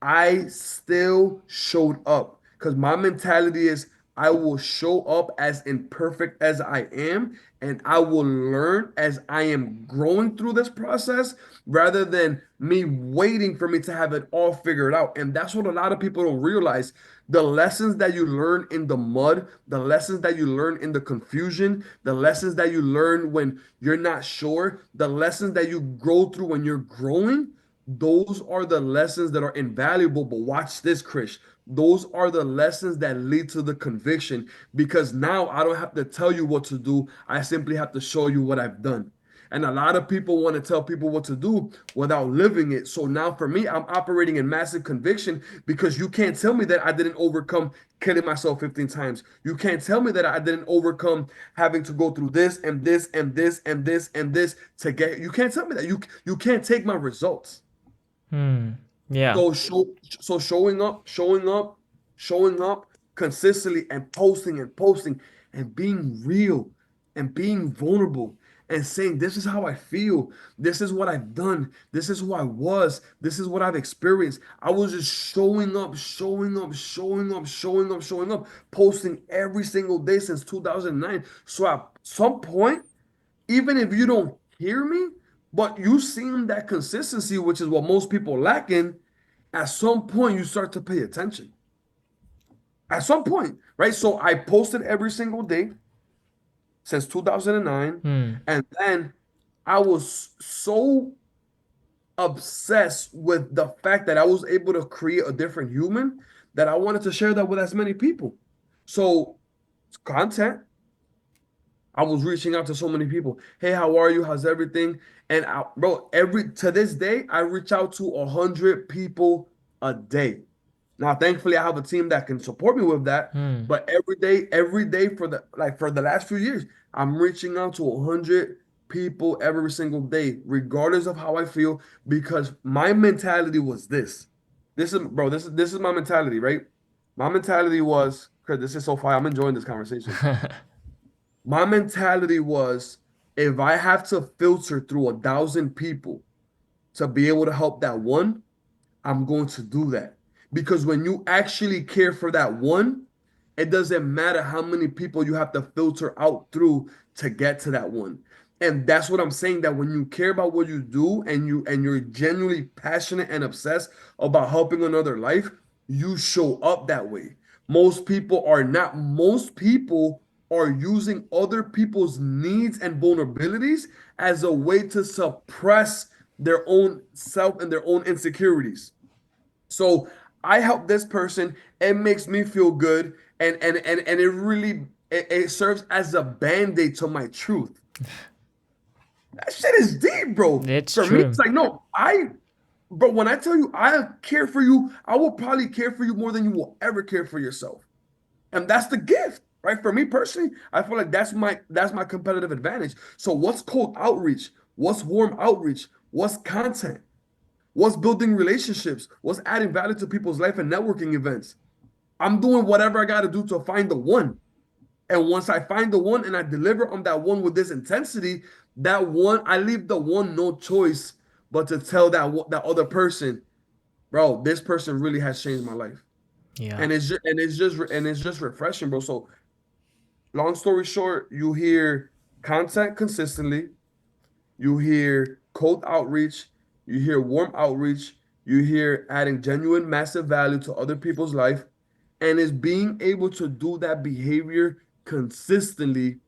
I still showed up because my mentality is I will show up as imperfect as I am, and I will learn as I am growing through this process rather than me waiting for me to have it all figured out. And that's what a lot of people don't realize. The lessons that you learn in the mud, the lessons that you learn in the confusion, the lessons that you learn when you're not sure, the lessons that you grow through when you're growing, those are the lessons that are invaluable. But watch this, Chris. Those are the lessons that lead to the conviction because now I don't have to tell you what to do. I simply have to show you what I've done. And a lot of people want to tell people what to do without living it. So now for me, I'm operating in massive conviction because you can't tell me that I didn't overcome killing myself 15 times. You can't tell me that I didn't overcome having to go through this and this and this and this and this to get. You can't tell me that. You can't take my results. Hmm. Yeah. So showing up consistently and posting and being real and being vulnerable and saying this is how I feel, this is what I've done, this is who I was, this is what I've experienced. I was just showing up, posting every single day since 2009. So at some point, even if you don't hear me, but you seem that consistency, which is what most people lack in, at some point you start to pay attention. At some point, right? So I posted every single day since 2009, Hmm. and then I was so obsessed with the fact that I was able to create a different human that I wanted to share that with as many people. So content, I was reaching out to so many people. Hey, how are you? How's everything? And bro, every to this day, I reach out to 100 people a day. Now, thankfully, I have a team that can support me with that. Hmm. But every day for the last few years, I'm reaching out to 100 people every single day, regardless of how I feel, because my mentality was this. This is my mentality, right? My mentality was, because this is so far, I'm enjoying this conversation. My mentality was if I have to filter through 1,000 people to be able to help that one, I'm going to do that. Because when you actually care for that one, it doesn't matter how many people you have to filter out through to get to that one. And that's what I'm saying, that when you care about what you do and you're genuinely passionate and obsessed about helping another life, you show up that way. Most people are not. Most people are using other people's needs and vulnerabilities as a way to suppress their own self and their own insecurities. So I help this person. It makes me feel good, and it really it serves as a band-aid to my truth. That shit is deep, bro. It's For me, true. it's like no, but when I tell you I care for you, I will probably care for you more than you will ever care for yourself, and that's the gift, right? For me personally, I feel like that's my competitive advantage. So what's cold outreach? What's warm outreach? What's content? What's building relationships? What's adding value to people's life and networking events? I'm doing whatever I got to do to find the one. And once I find the one and I deliver on that one with this intensity, that one, I leave the one no choice but to tell that other person, bro, this person really has changed my life. Yeah. And it's just refreshing, bro. So long story short, you hear content consistently, you hear cold outreach, you hear warm outreach, you hear adding genuine massive value to other people's life, and is being able to do that behavior consistently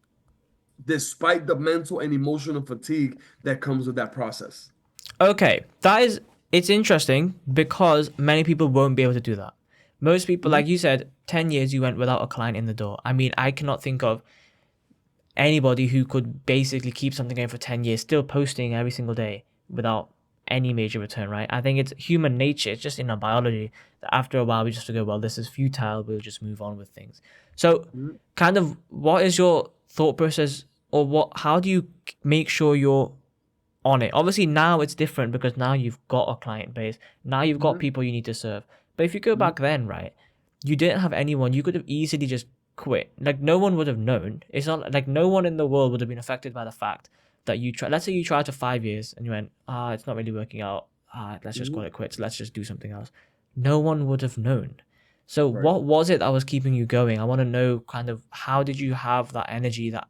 despite the mental and emotional fatigue that comes with that process. Okay, it's interesting because many people won't be able to do that. Most people, Mhm, like you said, 10 years you went without a client in the door. I mean, I cannot think of anybody who could basically keep something going for 10 years, still posting every single day without any major return, right? I think it's human nature, it's just in our biology that after a while we just have to go, well, this is futile, we'll just move on with things. So, mhm, kind of, what is your thought process, or how do you make sure you're on it? Obviously, now it's different because now you've got a client base, now you've got mhm, people you need to serve. But if you go mhm, back then, right, you didn't have anyone, you could have easily just quit. Like, no one would have known. It's not like no one in the world would have been affected by the fact that you try. Let's say you tried for 5 years and you went, it's not really working out. Let's just mhm. call it quits. Let's just do something else. No one would have known. So, Right. what was it that was keeping you going? I want to know kind of how did you have that energy that,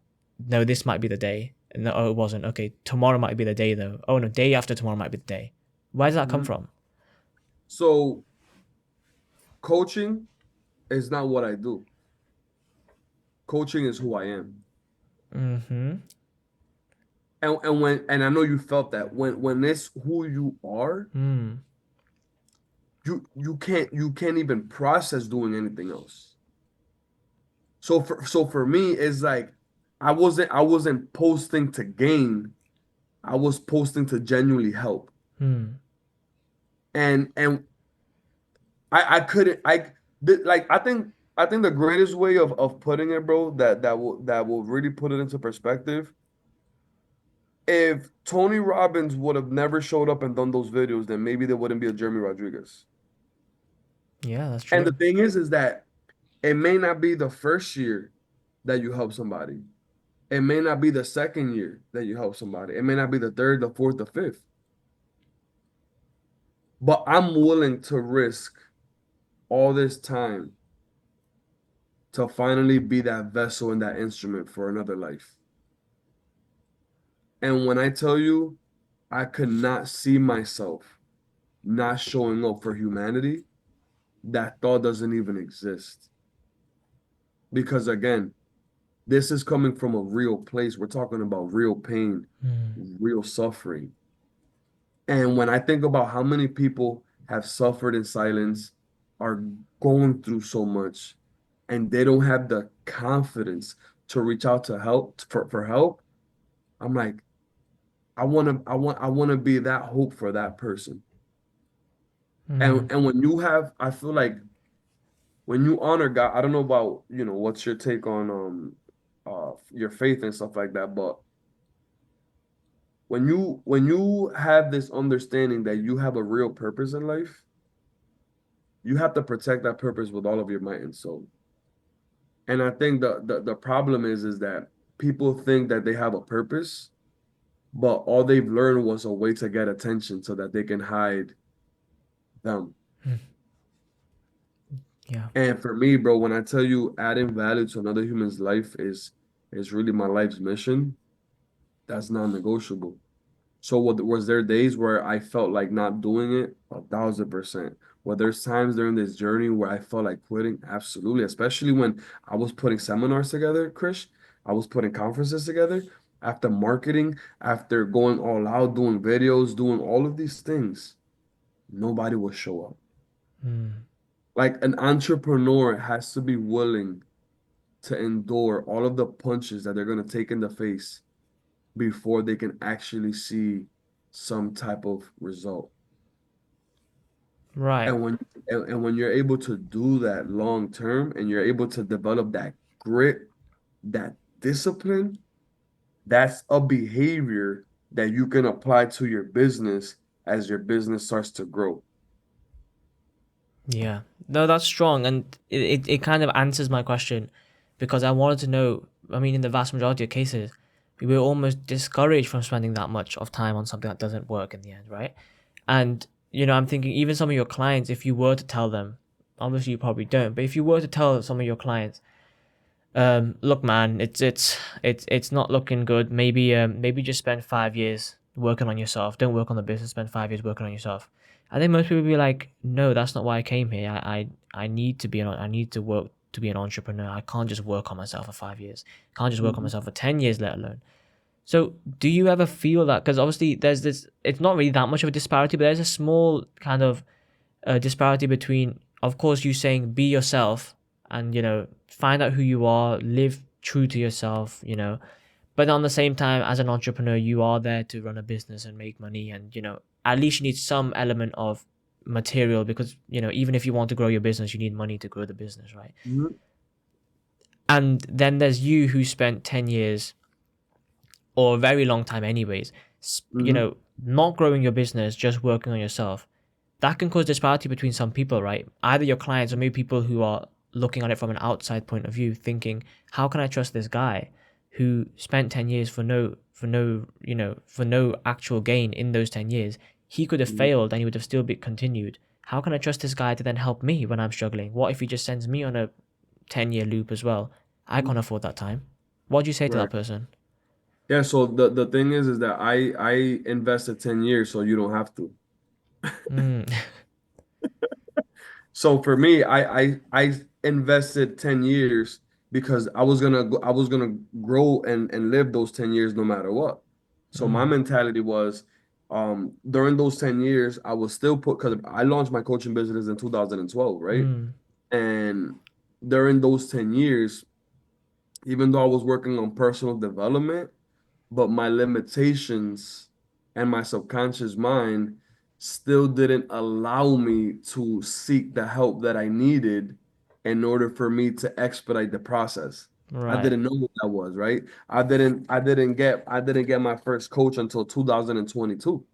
no, this might be the day. No, oh, it wasn't. Okay, tomorrow might be the day though. Oh no, day after tomorrow might be the day. Where does that come Mhm. from? So coaching is not what I do. Coaching is who I am. Mm-hmm. And I know you felt that when it's who you are, Mm. you can't even process doing anything else. So for me, it's like I wasn't posting to gain. I was posting to genuinely help. Mm. And I couldn't like I think the greatest way of putting it, bro, that will really put it into perspective. If Tony Robbins would have never showed up and done those videos, then maybe there wouldn't be a Jeremy Rodriguez. Yeah, that's And the true. thing is that it may not be the first year that you help somebody. It may not be the second year that you help somebody. It may not be the third, the fourth, the fifth. But I'm willing to risk all this time to finally be that vessel and that instrument for another life. And when I tell you, I could not see myself not showing up for humanity, that thought doesn't even exist. Because again, this is coming from a real place. We're talking about real pain, Mm. real suffering. And when I think about how many people have suffered in silence, are going through so much, and they don't have the confidence to reach out to help for help, I'm like, I want to be that hope for that person. Mm. And when you have, I feel like when you honor God, I don't know about, what's your take on your faith and stuff like that, but when you have this understanding that you have a real purpose in life, you have to protect that purpose with all of your might and soul. And I think the problem is that people think that they have a purpose, but all they've learned was a way to get attention so that they can hide them. Mm. Yeah. And for me, bro, when I tell you adding value to another human's life is really my life's mission, that's non-negotiable. So was there days where I felt like not doing it? 1,000%. Were there's times during this journey where I felt like quitting? Absolutely. Especially when I was putting seminars together, Chris. I was putting conferences together. After marketing, after going all out, doing videos, doing all of these things, nobody will show up. Mm. Like an entrepreneur has to be willing to endure all of the punches that they're going to take in the face before they can actually see some type of result. Right. And when you're able to do that long term and you're able to develop that grit, that discipline, that's a behavior that you can apply to your business as your business starts to grow. Yeah. No, that's strong. And it kind of answers my question because I wanted to know. I mean, in the vast majority of cases, we were almost discouraged from spending that much of time on something that doesn't work in the end, right? And, I'm thinking even some of your clients, if you were to tell them, obviously you probably don't, but if you were to tell some of your clients, look, man, it's not looking good. Maybe just spend 5 years working on yourself. Don't work on the business. Spend 5 years working on yourself. I think most people would be like, no, that's not why I came here. I need to I need to work to be an entrepreneur. I can't just work on myself for 5 years. I can't just work on Mhm. myself for 10 years, let alone. So, do you ever feel that? Because obviously, there's this. It's not really that much of a disparity, but there's a small kind of disparity between, of course, you saying be yourself and find out who you are, live true to yourself, but on the same time, as an entrepreneur, you are there to run a business and make money, and at least you need some element of material because even if you want to grow your business, you need money to grow the business, right? Mhm. And then there's you who spent 10 years or a very long time anyways, Mhm. not growing your business, just working on yourself. That can cause disparity between some people, right? Either your clients or maybe people who are looking at it from an outside point of view, thinking, how can I trust this guy who spent 10 years for no actual gain in those 10 years? He could have Mhm. failed and he would have still been continued. How can I trust this guy to then help me when I'm struggling? What if he just sends me on a 10-year loop as well? I can't afford that time. What do you say to that Right. person? Yeah, so the thing is that I invested 10 years so you don't have to. Mm. So for me, I invested 10 years because I was gonna grow and live those 10 years no matter what. So my Mm. mentality was during those 10 years, I was still put because I launched my coaching business in 2012, right? Mm. And during those 10 years, even though I was working on personal development, but my limitations and my subconscious mind still didn't allow me to seek the help that I needed in order for me to expedite the process. I Right. didn't know what that was, right? I didn't get my first coach until 2022.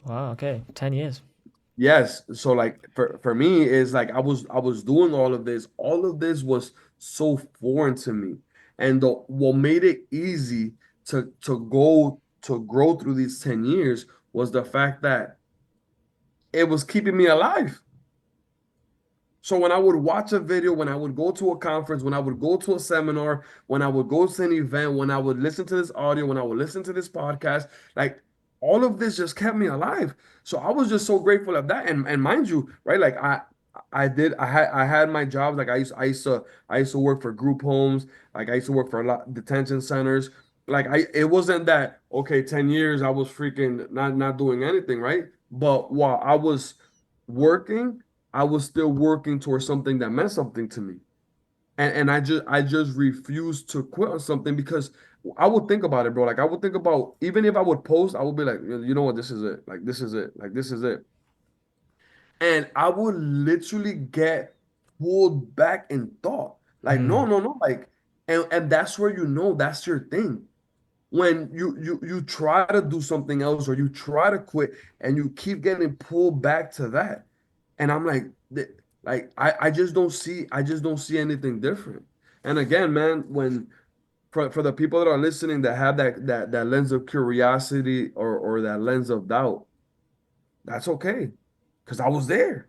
Wow. Okay. 10 years. Yes, so like for me is like I was doing all of this. All of this was so foreign to me. And what made it easy to grow through these 10 years was the fact that it was keeping me alive. So when I would watch a video, when I would go to a conference, when I would go to a seminar, when I would go to an event, when I would listen to this audio, when I would listen to this podcast, like all of this just kept me alive. So I was just so grateful of that. And mind you, right? Like I had my jobs. Like I used to work for group homes. Like I used to work for a lot detention centers. Like it wasn't that okay, 10 years I was freaking not doing anything, right? But while I was working, I was still working towards something that meant something to me. And I just refused to quit on something because I would think about it, bro. Like I would think about even if I would post, I would be like, you know what, this is it. Like this is it. Like this is it. And I would literally get pulled back in thought. Like, no, Mm. no, no. Like, and that's where you know that's your thing. When you try to do something else or you try to quit and you keep getting pulled back to that. And I'm like, like I just don't see anything different. And again, man, when for the people that are listening that have that lens of curiosity or that lens of doubt, that's okay. Because I was there,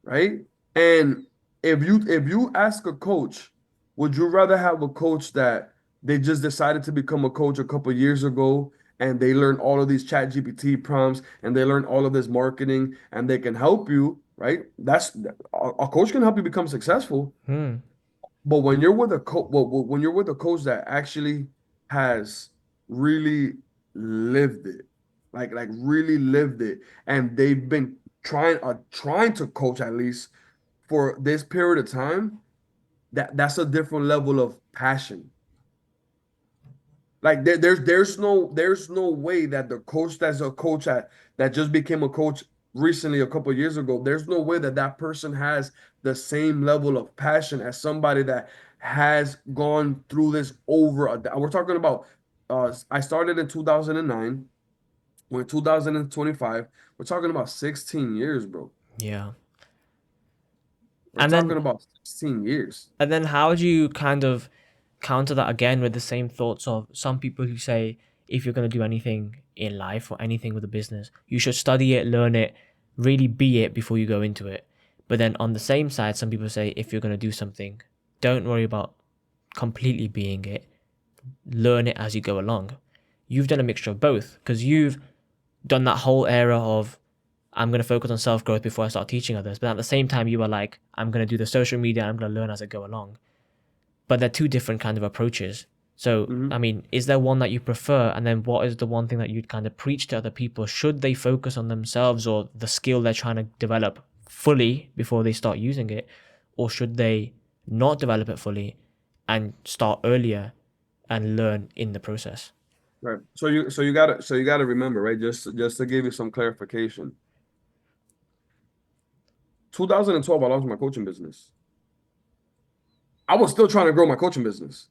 right? And if you ask a coach, would you rather have a coach that they just decided to become a coach a couple years ago and they learn all of these chat GPT prompts and they learn all of this marketing and they can help you, right? That's a coach can help you become successful. Mm. But when you're with a coach, when you're with a coach that actually has really lived it, like really lived it, and they've been trying to coach at least for this period of time, that's a different level of passion. Like there's no way that the coach that's a coach that just became a coach recently a couple of years ago, there's no way that that person has the same level of passion as somebody that has gone through this over we're talking about I started in 2009. We're in 2025. We're talking about 16 years, bro. Yeah. We're And talking then about 16 years. and then how do you kind of counter that again with the same thoughts of some people who say if you're going to do anything in life or anything with a business, you should study it, learn it, really be it before you go into it. But then on the same side, some people say if you're going to do something, don't worry about completely being it, learn it as you go along. You've done a mixture of both because you've done that whole era of I'm going to focus on self growth before I start teaching others. But at the same time, you are like, I'm going to do the social media, I'm going to learn as I go along. But they're two different kind of approaches. So, Hmm. I mean, is there one that you prefer? And then what is the one thing that you'd kind of preach to other people? Should they focus on themselves or the skill they're trying to develop fully before they start using it? Or should they not develop it fully and start earlier and learn in the process? Right. So you gotta remember, right? Just to give you some clarification. 2012, I launched my coaching business. I was still trying to grow my coaching business.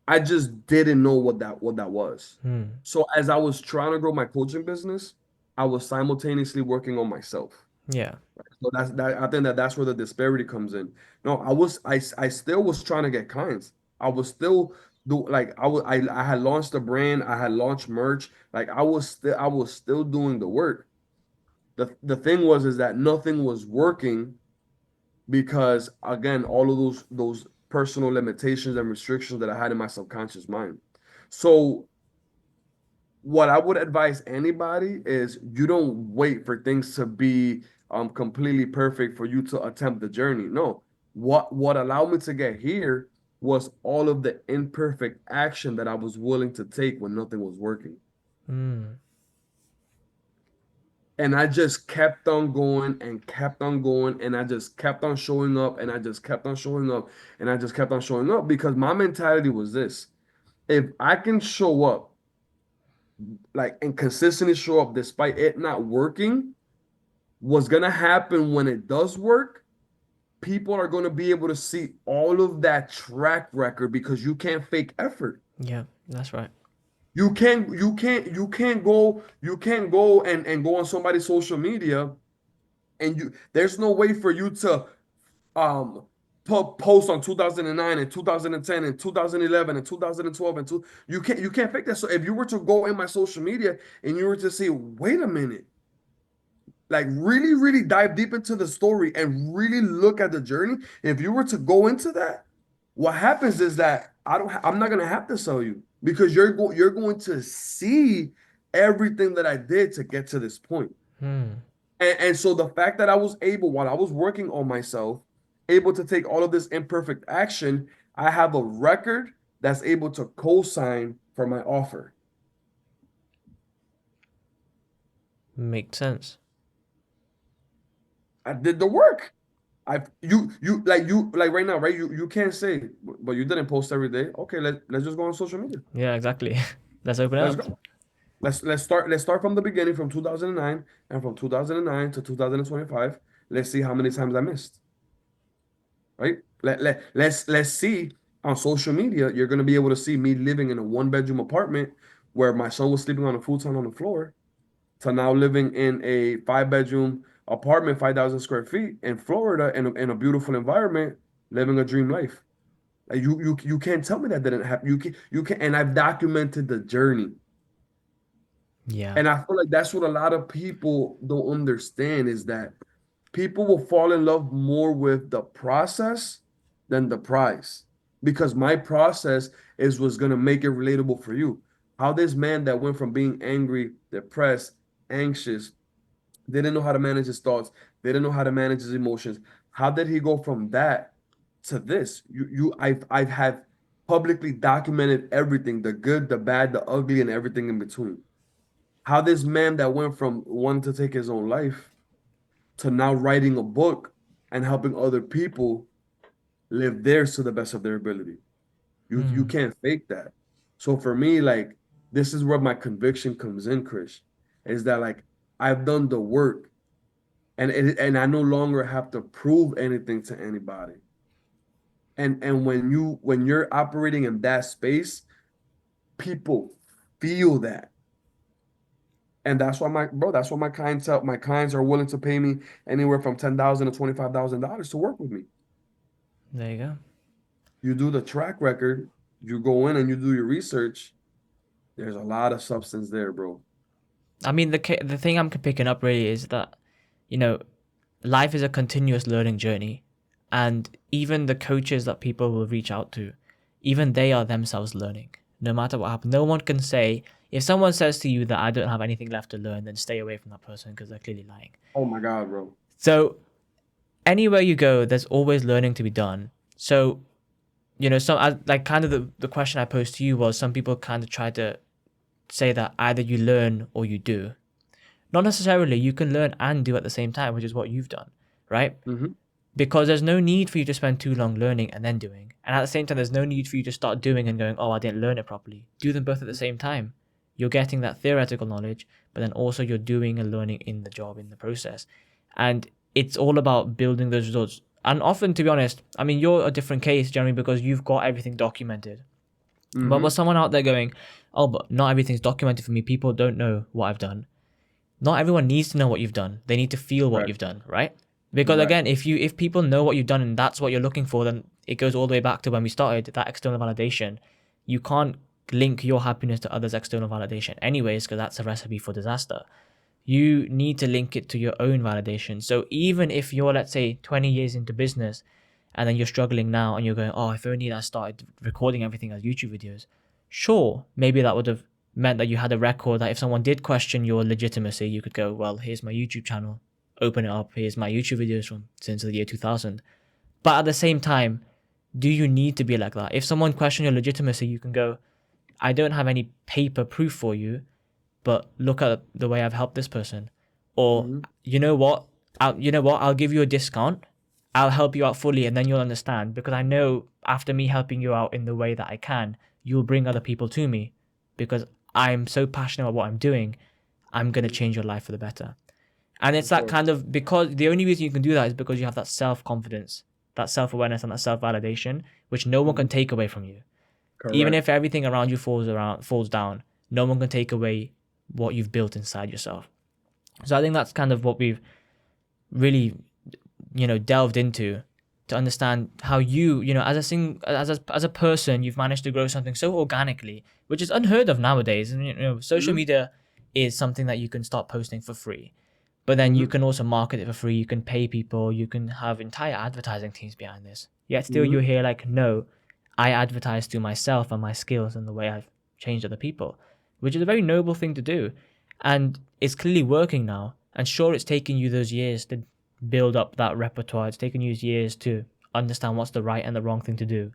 I just didn't know what that was. Hmm. So as I was trying to grow my coaching business, I was simultaneously working on myself. Yeah. So I think that's where the disparity comes in. No, I still was trying to get clients. I was still do like I had launched a brand, I had launched merch, like I was still doing the work. The thing was is that nothing was working because again, all of those personal limitations and restrictions that I had in my subconscious mind. So what I would advise anybody is you don't wait for things to be completely perfect for you to attempt the journey. No, what allowed me to get here was all of the imperfect action that I was willing to take when nothing was working. Hmm. And I just kept on going and kept on going and I just kept on showing up and I just kept on showing up and I just kept on showing up because my mentality was this. If I can show up like and consistently show up despite it not working, what's gonna happen when it does work, people are gonna be able to see all of that track record because you can't fake effort. Yeah, that's right. You can't go and go on somebody's social media and there's no way for you to um post on 2009 and 2010 and 2011 and 2012 and you can't fake that. So if you were to go in my social media and you were to say, wait a minute, like really, really dive deep into the story and really look at the journey. If you were to go into that, what happens is that I'm not gonna have to sell you because you're going to see everything that I did to get to this point. Hmm. And so the fact that I was able, while I was working on myself, able to take all of this imperfect action, I have a record that's able to co-sign for my offer. Makes sense. I did the work. You like right now, right? You can't say, but you didn't post every day. Okay, let's just go on social media. Yeah, exactly. Let's open it Let's up. go. Let's start from the beginning from 2009 and from 2009 to 2025. Let's see how many times I missed. Right? Let's see on social media. You're gonna be able to see me living in a one-bedroom apartment where my son was sleeping on a futon on the floor to now living in a five-bedroom apartment, 5,000 square feet in Florida in a beautiful environment, living a dream life. Like you can't tell me that didn't happen. You can and I've documented the journey. Yeah. And I feel like that's what a lot of people don't understand is that people will fall in love more with the process than the prize. Because my process is what's gonna make it relatable for you. How this man that went from being angry, depressed, anxious, didn't know how to manage his thoughts, didn't know how to manage his emotions. How did he go from that to this? I've have publicly documented everything, the good, the bad, the ugly, and everything in between. How this man that went from wanting to take his own life to now writing a book and helping other people live theirs to the best of their ability. You Hmm. can't fake that. So for me, like this is where my conviction comes in, Chris, is that like I've done the work and I no longer have to prove anything to anybody. And when you're operating in that space, people feel that. And that's why that's why my clients are willing to pay me anywhere from 10,000 to $25,000 to work with me. There you go. You do the track record, you go in and you do your research. There's a lot of substance there, bro. I mean, the thing I'm picking up really is that, you know, life is a continuous learning journey, and even the coaches that people will reach out to, even they are themselves learning. No matter what happens, no one can say, if someone says to you that I don't have anything left to learn, then stay away from that person because they're clearly lying. Oh my God, bro. So anywhere you go, there's always learning to be done. So, like kind of the question I posed to you was, some people kind of try to say that either you learn or you do. Not necessarily. You can learn and do at the same time, which is what you've done, right? Hmm. Because there's no need for you to spend too long learning and then doing. And at the same time, there's no need for you to start doing and going, oh, I didn't learn it properly. Do them both at the same time. You're getting that theoretical knowledge, but then also you're doing and learning in the job, in the process. And it's all about building those results. And often, to be honest, I mean, you're a different case, Jeremy, because you've got everything documented. But with Hmm. someone out there going, oh, but not everything's documented for me, people don't know what I've done. Not everyone needs to know what you've done. They need to feel what Right. you've done, right? Because again, Exactly. if people know what you've done and that's what you're looking for, then it goes all the way back to when we started, that external validation. You can't link your happiness to others' external validation anyways, because that's a recipe for disaster. You need to link it to your own validation. So even if you're, let's say, 20 years into business and then you're struggling now and you're going, oh, if only I started recording everything as YouTube videos, sure, maybe that would have meant that you had a record that if someone did question your legitimacy, you could go, well, here's my YouTube channel, open it up, here's my YouTube videos from since the year 2000. But at the same time, do you need to be like that? If someone questions your legitimacy, you can go, I don't have any paper proof for you, but look at the way I've helped this person. Or, Hmm. you know what? I'll give you a discount. I'll help you out fully and then you'll understand, because I know after me helping you out in the way that I can, you'll bring other people to me because I'm so passionate about what I'm doing. I'm going to change your life for the better. And it's Of that course. kind of, because the only reason you can do that is because you have that self confidence, that self awareness, and that self validation, which no one can Hmm. take away from you. Even Correct. if everything around you falls down, no one can take away what you've built inside yourself. So I think that's kind of what we've really, delved into, to understand how as a person, you've managed to grow something so organically, which is unheard of nowadays. And social Hmm. media is something that you can start posting for free, but then you Hmm. can also market it for free. You can pay people. You can have entire advertising teams behind this. Yet still, you Hmm. hear like, no, I advertise to myself and my skills and the way I've changed other people, which is a very noble thing to do, and it's clearly working now. And sure, it's taken you those years to build up that repertoire. It's taken you years to understand what's the right and the wrong thing to do.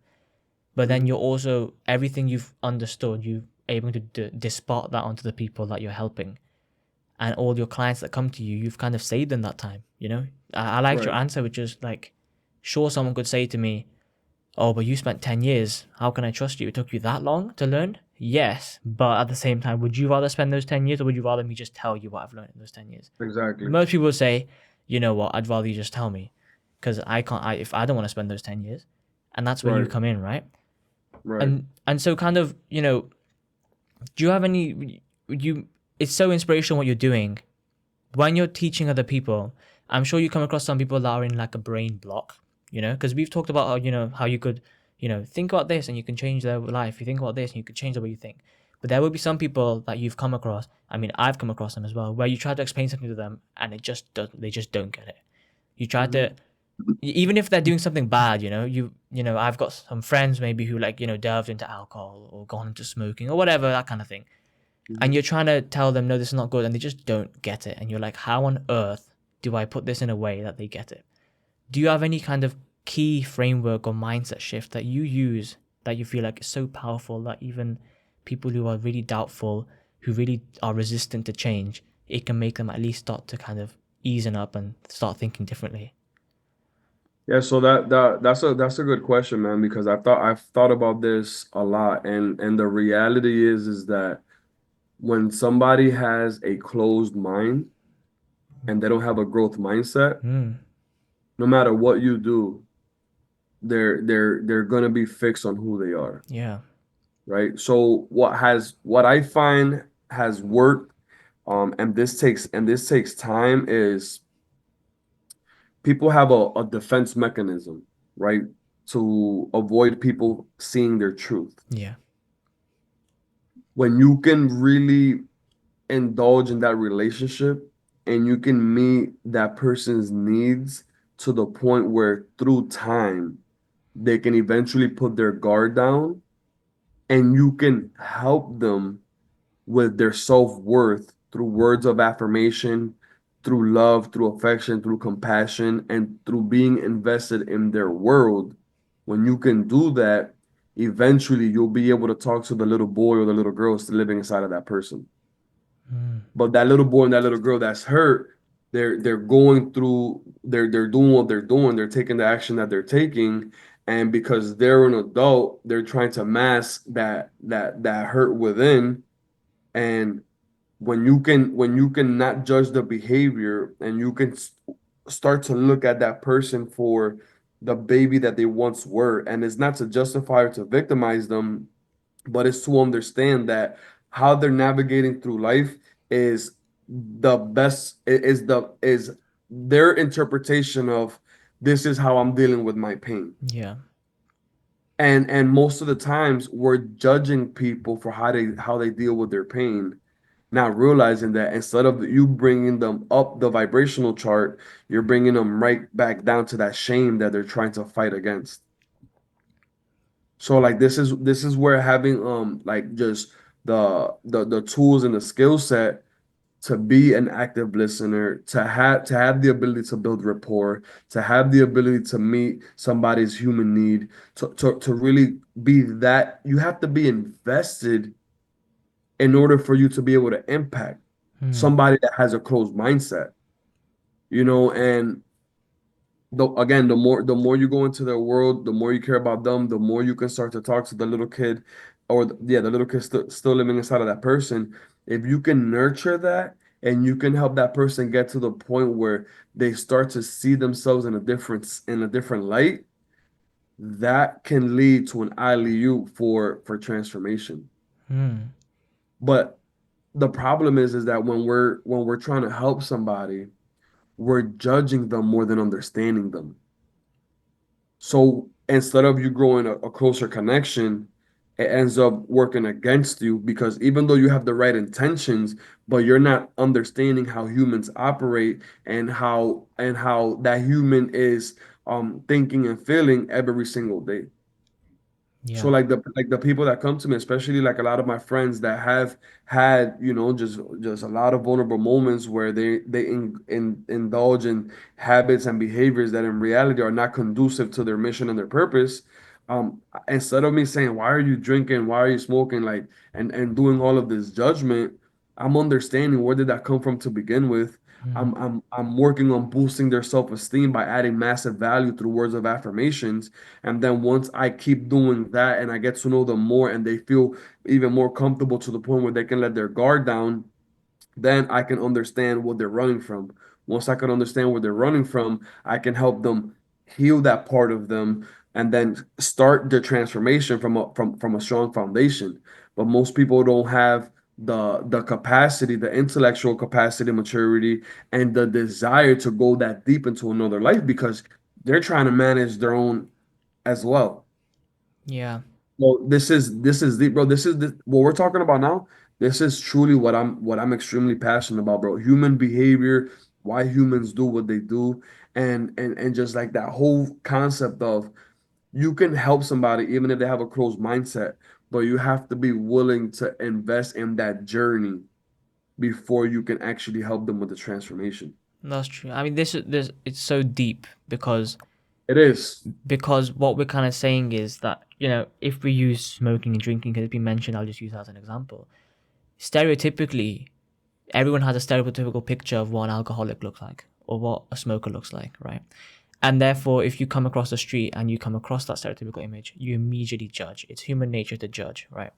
But then Hmm. you're also, everything you've understood, you're able to dispart that onto the people that you're helping, and all your clients that come to you, you've kind of saved them that time. I liked your Right. answer, which is like, sure, someone could say to me, oh, but you spent 10 years. How can I trust you? It took you that long to learn? Yes. But at the same time, would you rather spend those 10 years, or would you rather me just tell you what I've learned in those 10 years? Exactly. Most people say, you know what, I'd rather you just tell me, because if I don't want to spend those 10 years. And that's where you Right. come in, right? Right. And so kind of, do you have any, you, it's so inspirational what you're doing. When you're teaching other people, I'm sure you come across some people that are in like a brain block, because we've talked about how, how you could, think about this and you can change their life. You think about this and you could change the way you think. But there will be some people that you've come across. I mean, I've come across them as well, where you try to explain something to them and they just don't get it. You try Hmm. to, even if they're doing something bad, I've got some friends maybe who like, delved into alcohol or gone into smoking or whatever, that kind of thing, and Hmm. you're trying to tell them no, this is not good, and they just don't get it, and you're like, how on earth do I put this in a way that they get it? Do you have any kind of key framework or mindset shift that you use that you feel like is so powerful that even people who are really doubtful, who really are resistant to change, it can make them at least start to kind of easen up and start thinking differently? Yeah, so that's a good question, man, because I've thought about this a lot, and the reality is that when somebody has a closed mind and they don't have a growth mindset, Mm, no matter what you do, they're gonna be fixed on who they are, yeah. right? So what I find has worked And this takes time, is people have a defense mechanism, right? To avoid people seeing their truth. Yeah. When you can really indulge in that relationship and you can meet that person's needs to the point where through time they can eventually put their guard down, and you can help them with their self-worth through words of affirmation, through love, through affection, through compassion, and through being invested in their world. When you can do that, eventually you'll be able to talk to the little boy or the little girl still living inside of that person. Mm. But that little boy and that little girl that's hurt, they're going through, they're doing what they're doing, they're taking the action that they're taking, and because they're an adult, they're trying to mask that hurt within. And when you can not judge the behavior, and you can start to look at that person for the baby that they once were, and it's not to justify or to victimize them, but it's to understand that how they're navigating through life is the best, is their interpretation of, this is how I'm dealing with my pain. Yeah. And most of the times we're judging people for how they deal with their pain, not realizing that instead of you bringing them up the vibrational chart, you're bringing them right back down to that shame that they're trying to fight against. So like this is where having like just the tools and the skill set to be an active listener, to have the ability to build rapport, to have the ability to meet somebody's human need, to really be that, you have to be invested in order for you to be able to impact Mm. somebody that has a closed mindset, and the more you go into their world, the more you care about them, the more you can start to talk to the little kid, or the little kid still living inside of that person. If you can nurture that, and you can help that person get to the point where they start to see themselves in a different light, that can lead to an alley-oop for transformation. Mm. But the problem is that when we're trying to help somebody, we're judging them more than understanding them. So instead of you growing a closer connection, it ends up working against you, because even though you have the right intentions, but you're not understanding how humans operate, and how that human is thinking and feeling every single day. So Yeah. like the people that come to me, especially like a lot of my friends that have had, just a lot of vulnerable moments where they indulge in habits and behaviors that in reality are not conducive to their mission and their purpose. Instead of me saying, why are you drinking, why are you smoking, like, and doing all of this judgment, I'm understanding where did that come from to begin with. Mm. I'm working on boosting their self-esteem by adding massive value through words of affirmations. And then once I keep doing that and I get to know them more and they feel even more comfortable to the point where they can let their guard down, then I can understand what they're running from. Once I can understand where they're running from, I can help them heal that part of them, and then start the transformation from a strong foundation. But most people don't have the capacity, the intellectual capacity, maturity, and the desire to go that deep into another life, because they're trying to manage their own as well. Yeah. Well, this is deep, bro. What we're talking about now. This is truly what I'm extremely passionate about, bro. Human behavior, why humans do what they do, and just like that whole concept of, you can help somebody even if they have a closed mindset, but you have to be willing to invest in that journey before you can actually help them with the transformation. That's true. I mean, this it's so deep because It is. what we're kind of saying is that, if we use smoking and drinking, because it's been mentioned, I'll just use that as an example. Stereotypically, everyone has a stereotypical picture of what an alcoholic looks like or what a smoker looks like, right? And therefore, if you come across the street and you come across that stereotypical image, you immediately judge. It's human nature to judge, right?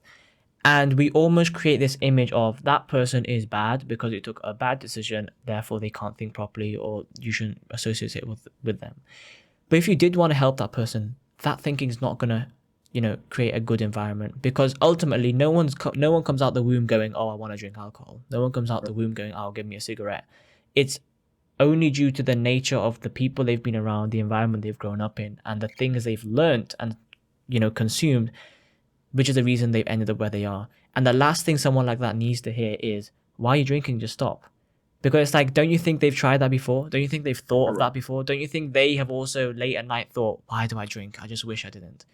And we almost create this image of that person is bad because it took a bad decision, therefore they can't think properly, or you shouldn't associate it with them. But if you did want to help that person, that thinking is not gonna create a good environment, because ultimately no one comes out the womb going, oh, I want to drink alcohol. No one comes out the womb going, oh, give me a cigarette. It's only due to the nature of the people they've been around, the environment they've grown up in, and the things they've learnt and consumed, which is the reason they've ended up where they are. And the last thing someone like that needs to hear is, why are you drinking? Just stop. Because it's like, don't you think they've tried that before? Don't you think they've thought of that before? Don't you think they have also late at night thought, why do I drink? I just wish I didn't.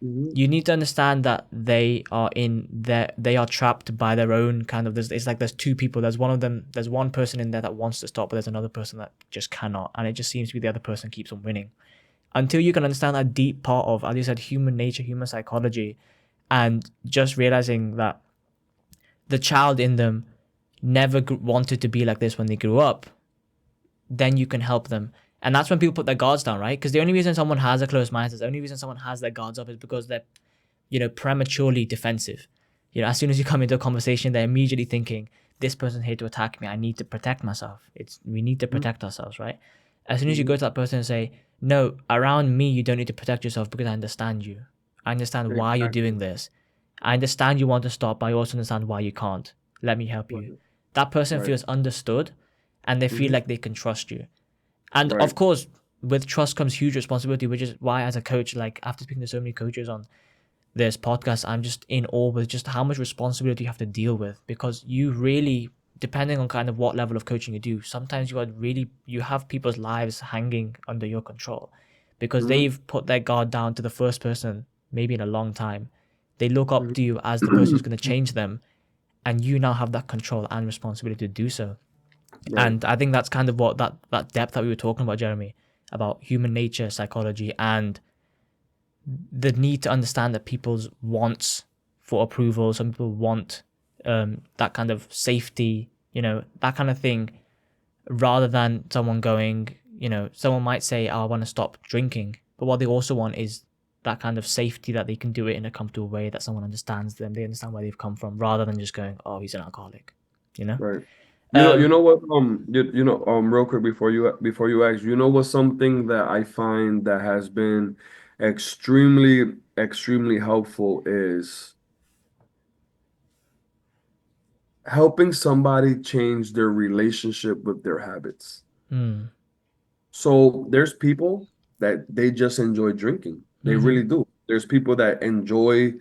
Mhm. You need to understand that they are trapped by their own kind of, it's like there's two people. There's one person in there that wants to stop, but there's another person that just cannot. And it just seems to be the other person keeps on winning. Until you can understand that deep part of, as you said, human nature, human psychology, and just realizing that the child in them never wanted to be like this when they grew up, then you can help them. And that's when people put their guards down, right? Because the only reason someone has a closed mindset, the only reason someone has their guards up is because they're, prematurely defensive. As soon as you come into a conversation, they're immediately thinking, this person's here to attack me. I need to protect myself. We need to protect ourselves, right? As soon as you go to that person and say, no, around me, you don't need to protect yourself because I understand you. I understand why you're doing this. I understand you want to stop, but I also understand why you can't. Let me help you. That person feels understood, and they feel like they can trust you. And of course, with trust comes huge responsibility, which is why as a coach, like after speaking to so many coaches on this podcast, I'm just in awe with just how much responsibility you have to deal with, because you really, depending on kind of what level of coaching you do, sometimes you have people's lives hanging under your control because they've put their guard down to the first person maybe in a long time. They look up to you as the person who's going to change them, and you now have that control and responsibility to do so. And I think that's kind of what that depth that we were talking about, Jeremy, about human nature, psychology, and the need to understand that people's wants for approval. Some people want that kind of safety, that kind of thing, rather than someone going, someone might say, oh, I want to stop drinking. But what they also want is that kind of safety, that they can do it in a comfortable way, that someone understands them, they understand where they've come from, rather than just going, oh, he's an alcoholic, Right. You Um, know what, real quick before you ask, what's something that I find that has been extremely, extremely helpful is helping somebody change their relationship with their habits. hmm, So there's people that they just enjoy drinking. They mm-hmm, really do. There's people that enjoy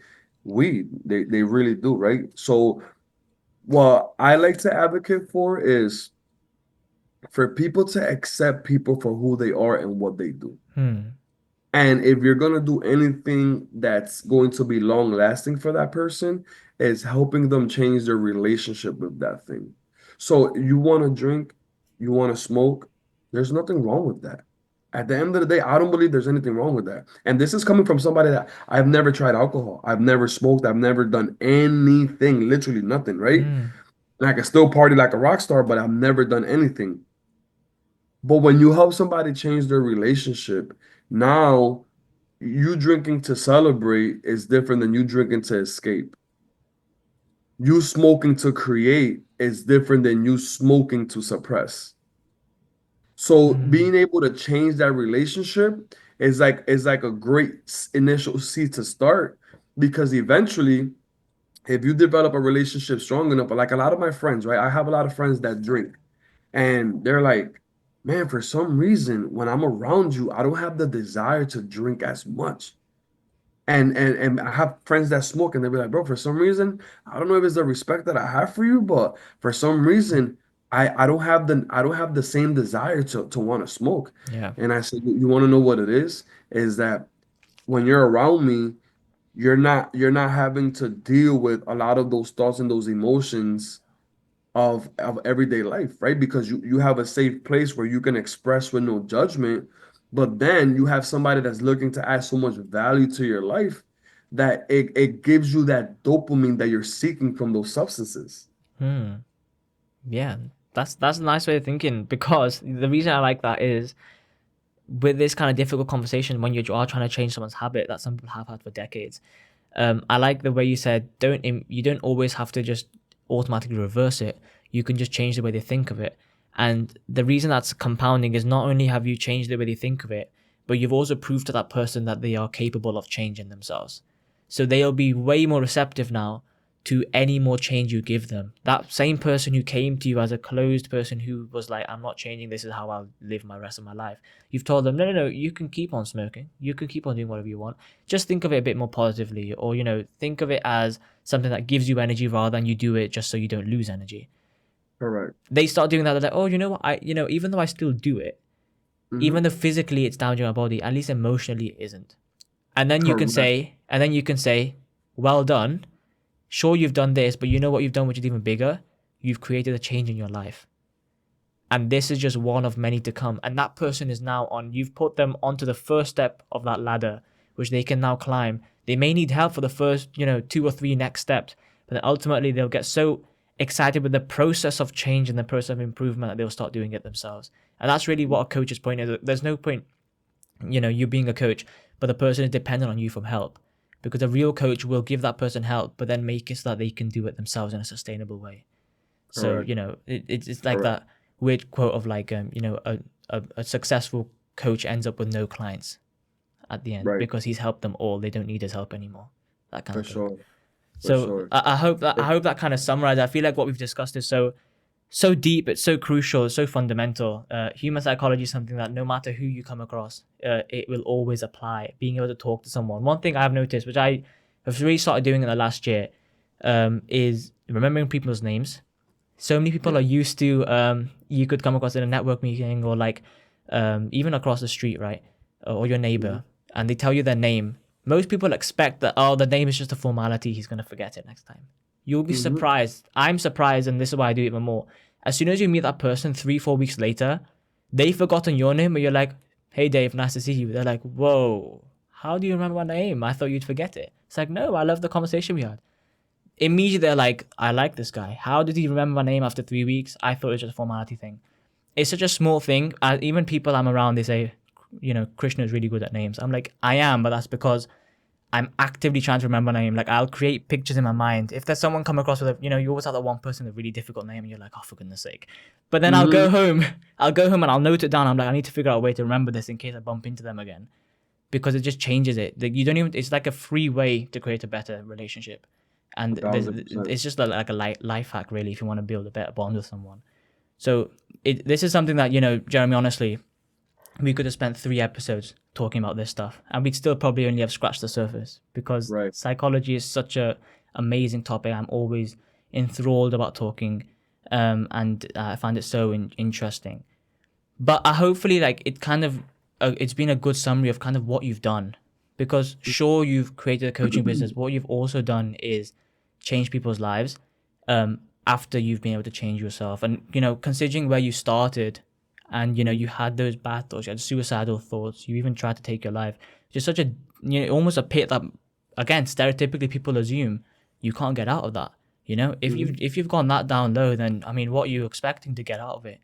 weed. They really do, right? So what I like to advocate for is for people to accept people for who they are and what they do. hmm, And if you're gonna do anything that's going to be long lasting for that person, is helping them change their relationship with that thing. So you want to drink, you want to smoke, there's nothing wrong with that. At the end of the day, I don't believe there's anything wrong with that. And this is coming from somebody that I've never tried alcohol, I've never smoked, I've never done anything, literally nothing, right? hmm, And I can still party like a rock star, but I've never done anything. But when you help somebody change their relationship, now you drinking to celebrate is different than you drinking to escape. You smoking to create is different than you smoking to suppress. So hmm, being able to change that relationship is like a great initial seed to start, because eventually if you develop a relationship strong enough, like a lot of my friends, right? I have a lot of friends that drink. And they're like, man, for some reason, when I'm around you, I don't have the desire to drink as much. And I have friends that smoke, and they'll be like, bro, for some reason, I don't know if it's the respect that I have for you, but for some reason, I don't have the same desire to want to smoke. yeah, And I said, you want to know what it is? Is that when you're around me, you're not having to deal with a lot of those thoughts and those emotions of everyday life, right? Because you have a safe place where you can express with no judgment, but then you have somebody that's looking to add so much value to your life that it gives you that dopamine that you're seeking from those substances. hmm. Yeah, that's a nice way of thinking, because the reason I like that is, with this kind of difficult conversation, when you are trying to change someone's habit that some people have had for decades. I like the way you said, you don't always have to just automatically reverse it. You can just change the way they think of it. And the reason that's compounding is, not only have you changed the way they think of it, but you've also proved to that person that they are capable of changing themselves. So they'll be way more receptive now to any more change you give them. That same person who came to you as a closed person who was like, I'm not changing, this is how I'll live my rest of my life. You've told them, no, you can keep on smoking. You can keep on doing whatever you want. Just think of it a bit more positively, or, think of it as something that gives you energy rather than you do it just so you don't lose energy. Correct. They start doing that. They're like, oh, you know what? Even though I still do it, even though physically it's damaging my body, at least emotionally it isn't. And then you can say, well done. Sure, you've done this, but you know what you've done, which is even bigger? You've created a change in your life. And this is just one of many to come. And that person is now you've put them onto the first step of that ladder, which they can now climb. They may need help for the first, 2 or 3 next steps, but then ultimately they'll get so excited with the process of change and the process of improvement that they'll start doing it themselves. And that's really what a coach's point is. There's no point, you being a coach, but the person is dependent on you for help. Because a real coach will give that person help, but then make it so that they can do it themselves in a sustainable way. So, it's like that weird quote of like, a successful coach ends up with no clients at the end because he's helped them all. They don't need his help anymore. That kind of thing. Sure. So I hope that kind of summarizes. I feel like what we've discussed is so deep, it's so crucial, it's so fundamental. Human psychology is something that no matter who you come across, it will always apply. Being able to talk to someone. One thing I've noticed, which I have really started doing in the last year, is remembering people's names. So many people are used to, you could come across in a network meeting or like even across the street, right? Or your neighbor, and they tell you their name. Most people expect that, the name is just a formality. He's going to forget it next time. You'll be surprised. I'm surprised, and this is why I do it even more. As soon as you meet that person 3-4 weeks later, they've forgotten your name, but you're like, hey, Dave, nice to see you. They're like, whoa, how do you remember my name? I thought you'd forget it. It's like, no, I love the conversation we had. Immediately, they're like, I like this guy. How did he remember my name after 3 weeks? I thought it was just a formality thing. It's such a small thing. Even people I'm around, they say, Krishna is really good at names. I'm like, I am, but that's because I'm actively trying to remember a name. Like, I'll create pictures in my mind. If there's someone come across with you always have that one person with a really difficult name and you're like, oh, for goodness sake. But then I'll go home and I'll note it down. I'm like, I need to figure out a way to remember this in case I bump into them again. Because it just changes it. It's like a free way to create a better relationship. And it's just like a life hack, really, if you want to build a better bond with someone. So this is something that, Jeremy, honestly, we could have spent 3 episodes talking about this stuff and we'd still probably only have scratched the surface because psychology is such a amazing topic. I'm always enthralled about talking and I find it so interesting. But hopefully, like, it kind of it's been a good summary of kind of what you've done, because sure, you've created a coaching business. What you've also done is change people's lives after you've been able to change yourself. And considering where you started, and you had those bad thoughts, you had suicidal thoughts, you even tried to take your life. Just such a almost a pit that, again, stereotypically people assume you can't get out of that. If you've gone that down low, then I mean, what are you expecting to get out of it?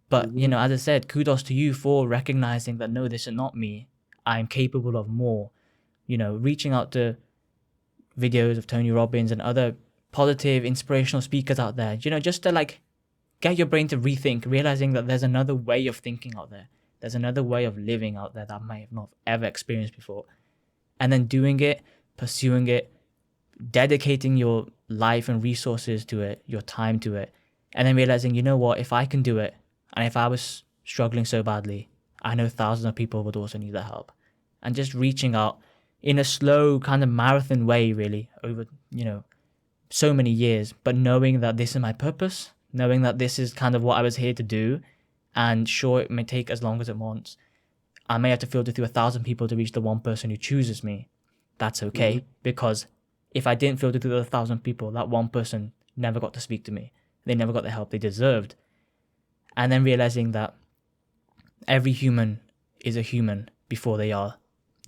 But as I said, kudos to you for recognizing that, no, this is not me. I'm capable of more. Reaching out to videos of Tony Robbins and other positive, inspirational speakers out there. Just to like get your brain to rethink, realizing that there's another way of thinking out there. There's another way of living out there that I might have not ever experienced before. And then doing it, pursuing it, dedicating your life and resources to it, your time to it. And then realizing, what, if I can do it, and if I was struggling so badly, I know thousands of people would also need that help. And just reaching out in a slow kind of marathon way, really, over, so many years, but knowing that this is my purpose, knowing that this is kind of what I was here to do. And sure, it may take as long as it wants. I may have to filter through 1,000 people to reach the one person who chooses me. That's okay, because if I didn't filter through the 1,000 people, that one person never got to speak to me. They never got the help they deserved. And then realizing that every human is a human before they are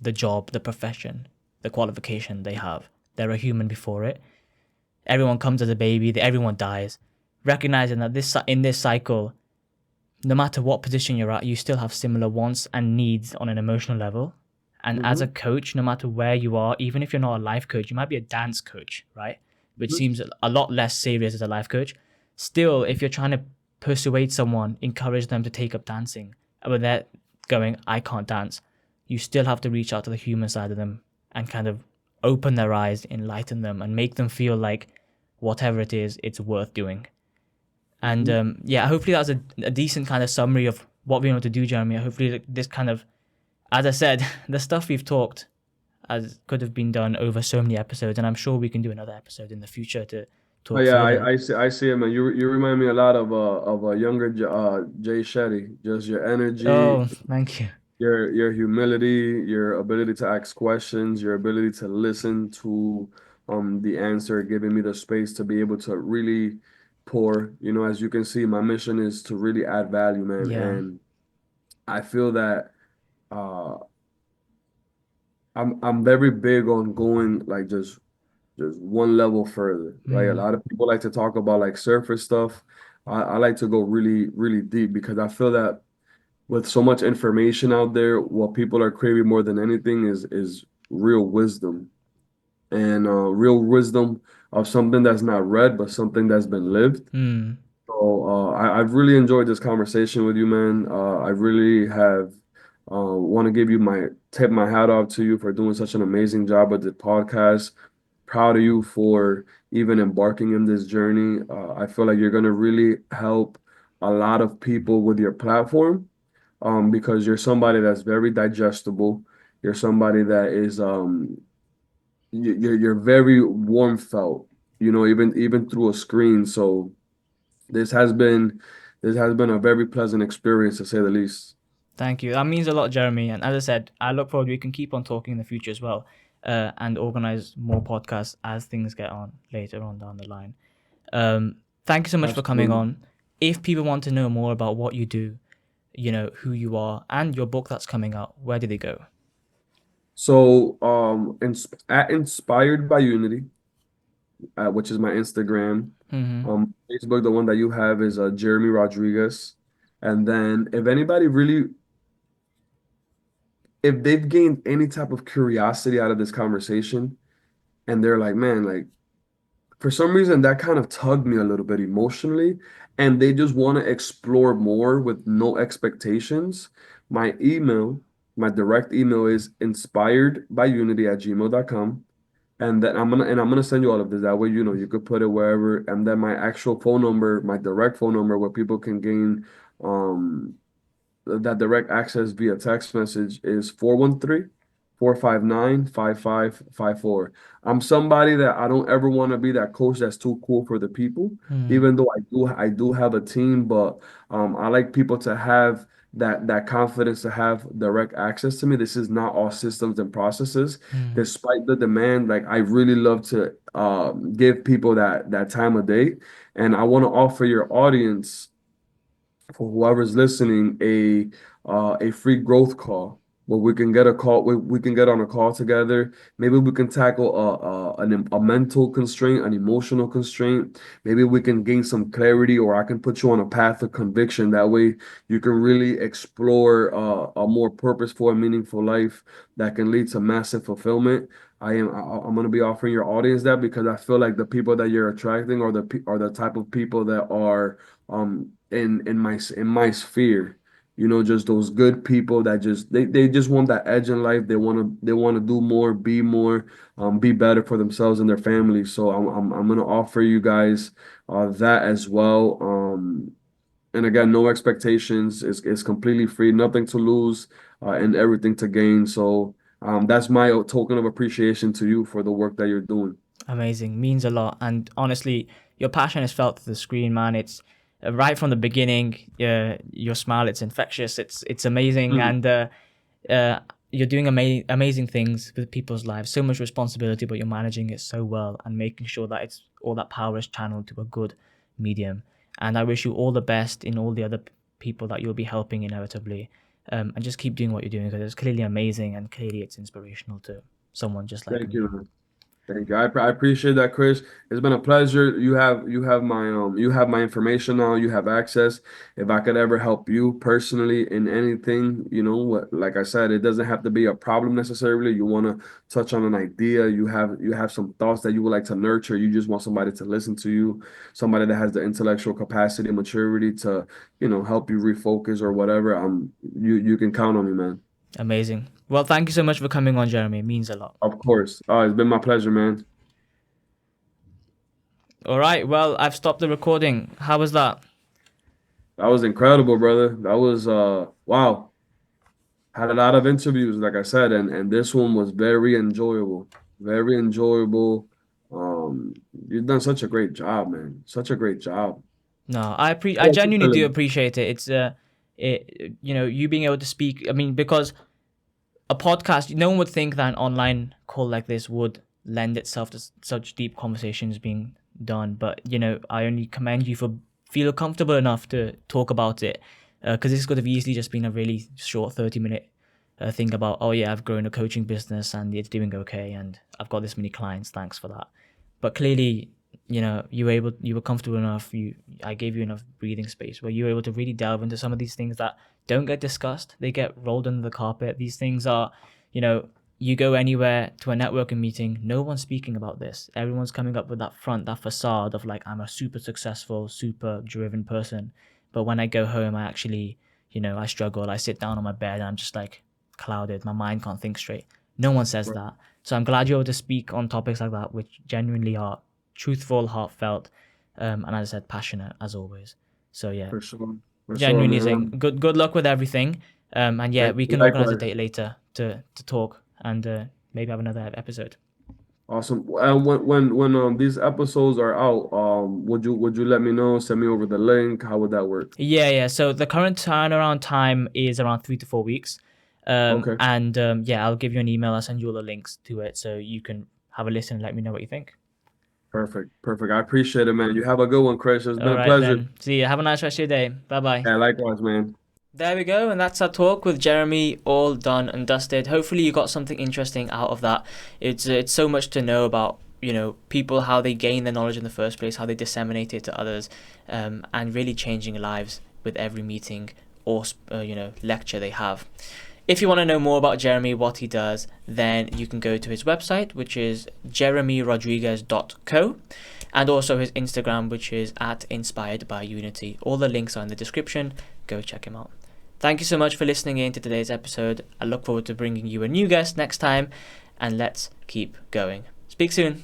the job, the profession, the qualification they have. They're a human before it. Everyone comes as a baby, everyone dies. Recognizing that in this cycle, no matter what position you're at, you still have similar wants and needs on an emotional level. And as a coach, no matter where you are, even if you're not a life coach, you might be a dance coach, right? Which seems a lot less serious as a life coach. Still, if you're trying to persuade someone, encourage them to take up dancing, and when they're going, I can't dance, you still have to reach out to the human side of them and kind of open their eyes, enlighten them, and make them feel like whatever it is, it's worth doing. And Mhm. yeah, hopefully that's a decent kind of summary of what we want to do, Jeremy. Hopefully this kind of, as I said, the stuff we've talked as could have been done over so many episodes, and I'm sure we can do another episode in the future to Oh talk yeah, further. I see it, man. You remind me a lot of a younger Jay Shetty. Just your energy, Oh, thank you. your humility, your ability to ask questions, your ability to listen to the answer, giving me the space to be able to really pour. You know, as you can see, my mission is to really add value, man. Yeah. And I feel that uh I'm very big on going like just one level further, right? A Mm, lot of people like to talk about like surface stuff. I like to go really, really deep because I feel that with so much information out there, what people are craving more than anything is real wisdom and real wisdom of something that's not read, but something that's been lived. mm. So I've really enjoyed this conversation with you, man. I really have want to give you my tip my hat off to you for doing such an amazing job with the podcast. Proud of you for even embarking in this journey. I feel like you're gonna really help a lot of people with your platform, because you're somebody that's very digestible. You're somebody that is you're very warm felt, you know, even through a screen. So this has been this has been a very pleasant experience to say the least. Thank you. That means a lot, Jeremy. And as I said, I look forward we can keep on talking in the future as well, and organize more podcasts as things get on later on down the line. Thank you so much for coming Absolutely. on. If people want to know more about what you do, who you are, and your book that's coming out, where do they go? So at Inspired by Unity, which is my Instagram. Mm-hmm. Facebook, the one that you have is Jeremy Rodriguez. And then if anybody really, if they've gained any type of curiosity out of this conversation and they're like, man, like for some reason that kind of tugged me a little bit emotionally and they just want to explore more with no expectations, my email, my direct email is inspiredbyunity@gmail.com. And I'm gonna send you all of this. That way, you know, you could put it wherever. And then my actual phone number, my direct phone number, where people can gain um that direct access via text message is 413-459-5554. I'm somebody that I don't ever want to be that coach that's too cool for the people, Mm, even though I do have a team, but I like people to have that confidence to have direct access to me. This is not all systems and processes. mm, Despite the demand, like I really love to give people that time of day. And I want to offer your audience, for whoever's listening, a free growth call where we can get a call, we can get on a call together. Maybe we can tackle a mental constraint, an emotional constraint. Maybe we can gain some clarity, or I can put you on a path of conviction. That way you can really explore a more purposeful and meaningful life that can lead to massive fulfillment. I'm going to be offering your audience that because I feel like the people that you're attracting are the type of people that are in my sphere, you know, just those good people that they just want that edge in life. They want to do more, be more, be better for themselves and their families. So I'm gonna offer you guys that as well. And again, no expectations. It's completely free, nothing to lose, and everything to gain. So that's my token of appreciation to you for the work that you're doing. amazing. Means a lot. And honestly, your passion is felt through the screen, man. It's right from the beginning. Your smile, it's infectious. It's amazing, Mm. and uh, you're doing amazing things with people's lives. So much responsibility, but you're managing it so well and making sure that it's all that power is channeled to a good medium. And I wish you all the best in all the other people that you'll be helping inevitably. And just keep doing what you're doing because it's clearly amazing and clearly it's inspirational to someone just like Thank me. you, man. Thank you. I appreciate that, Chris. It's been a pleasure. You have my information now. You have access. If I could ever help you personally in anything, you know what, like I said, it doesn't have to be a problem necessarily. You want to touch on an idea. You have some thoughts that you would like to nurture. You just want somebody to listen to you, somebody that has the intellectual capacity and maturity to, help you refocus or whatever. You can count on me, man. Amazing. Well, thank you so much for coming on, Jeremy. It means a lot. Of course. It's been my pleasure, man. All right. Well, I've stopped the recording. How was that? That was incredible, brother. That was wow. Had a lot of interviews, like I said, and this one was very enjoyable. Very enjoyable. You've done such a great job, man. Such a great job. No, I Oh, genuinely do appreciate it. You being able to speak. I mean, because a podcast, no one would think that an online call like this would lend itself to such deep conversations being done. But I only commend you for feel comfortable enough to talk about it, because this could have easily just been a really short 30-minute thing about, oh yeah, I've grown a coaching business and it's doing okay, and I've got this many clients. Thanks for that. But clearly, you were comfortable enough. I gave you enough breathing space where you were able to really delve into some of these things that don't get discussed. They get rolled under the carpet. These things are, you go anywhere to a networking meeting, no one's speaking about this. Everyone's coming up with that facade of like, I'm a super successful, super driven person. But when I go home, I actually, I struggle. I sit down on my bed and I'm just like clouded. My mind can't think straight. No one says that. So I'm glad you're able to speak on topics like that, which genuinely are truthful, heartfelt, and as I said, passionate as always. So yeah, for sure. For sure, genuinely saying man. good luck with everything. And yeah, Thank we you. can organize a Likewise. date later to talk and maybe have another episode. Awesome. And when these episodes are out, would you let me know? Send me over the link. How would that work? Yeah. So the current turnaround time is around 3 to 4 weeks. Okay. Yeah, I'll give you an email. I'll send you all the links to it so you can have a listen and let me know what you think. Perfect. Perfect. I appreciate it, man. You have a good one, Chris. It's been All a right pleasure. then. See you. Have a nice rest of your day. Bye bye. Yeah, likewise, man. There we go, and that's our talk with Jeremy, all done and dusted. Hopefully, you got something interesting out of that. It's so much to know about people, how they gain their knowledge in the first place, how they disseminate it to others, and really changing lives with every meeting or lecture they have. If you want to know more about Jeremy, what he does, then you can go to his website, which is jeremyrodriguez.co, and also his Instagram, which is at Inspired by Unity. All the links are in the description. Go check him out. Thank you so much for listening in to today's episode. I look forward to bringing you a new guest next time, and let's keep going. Speak soon.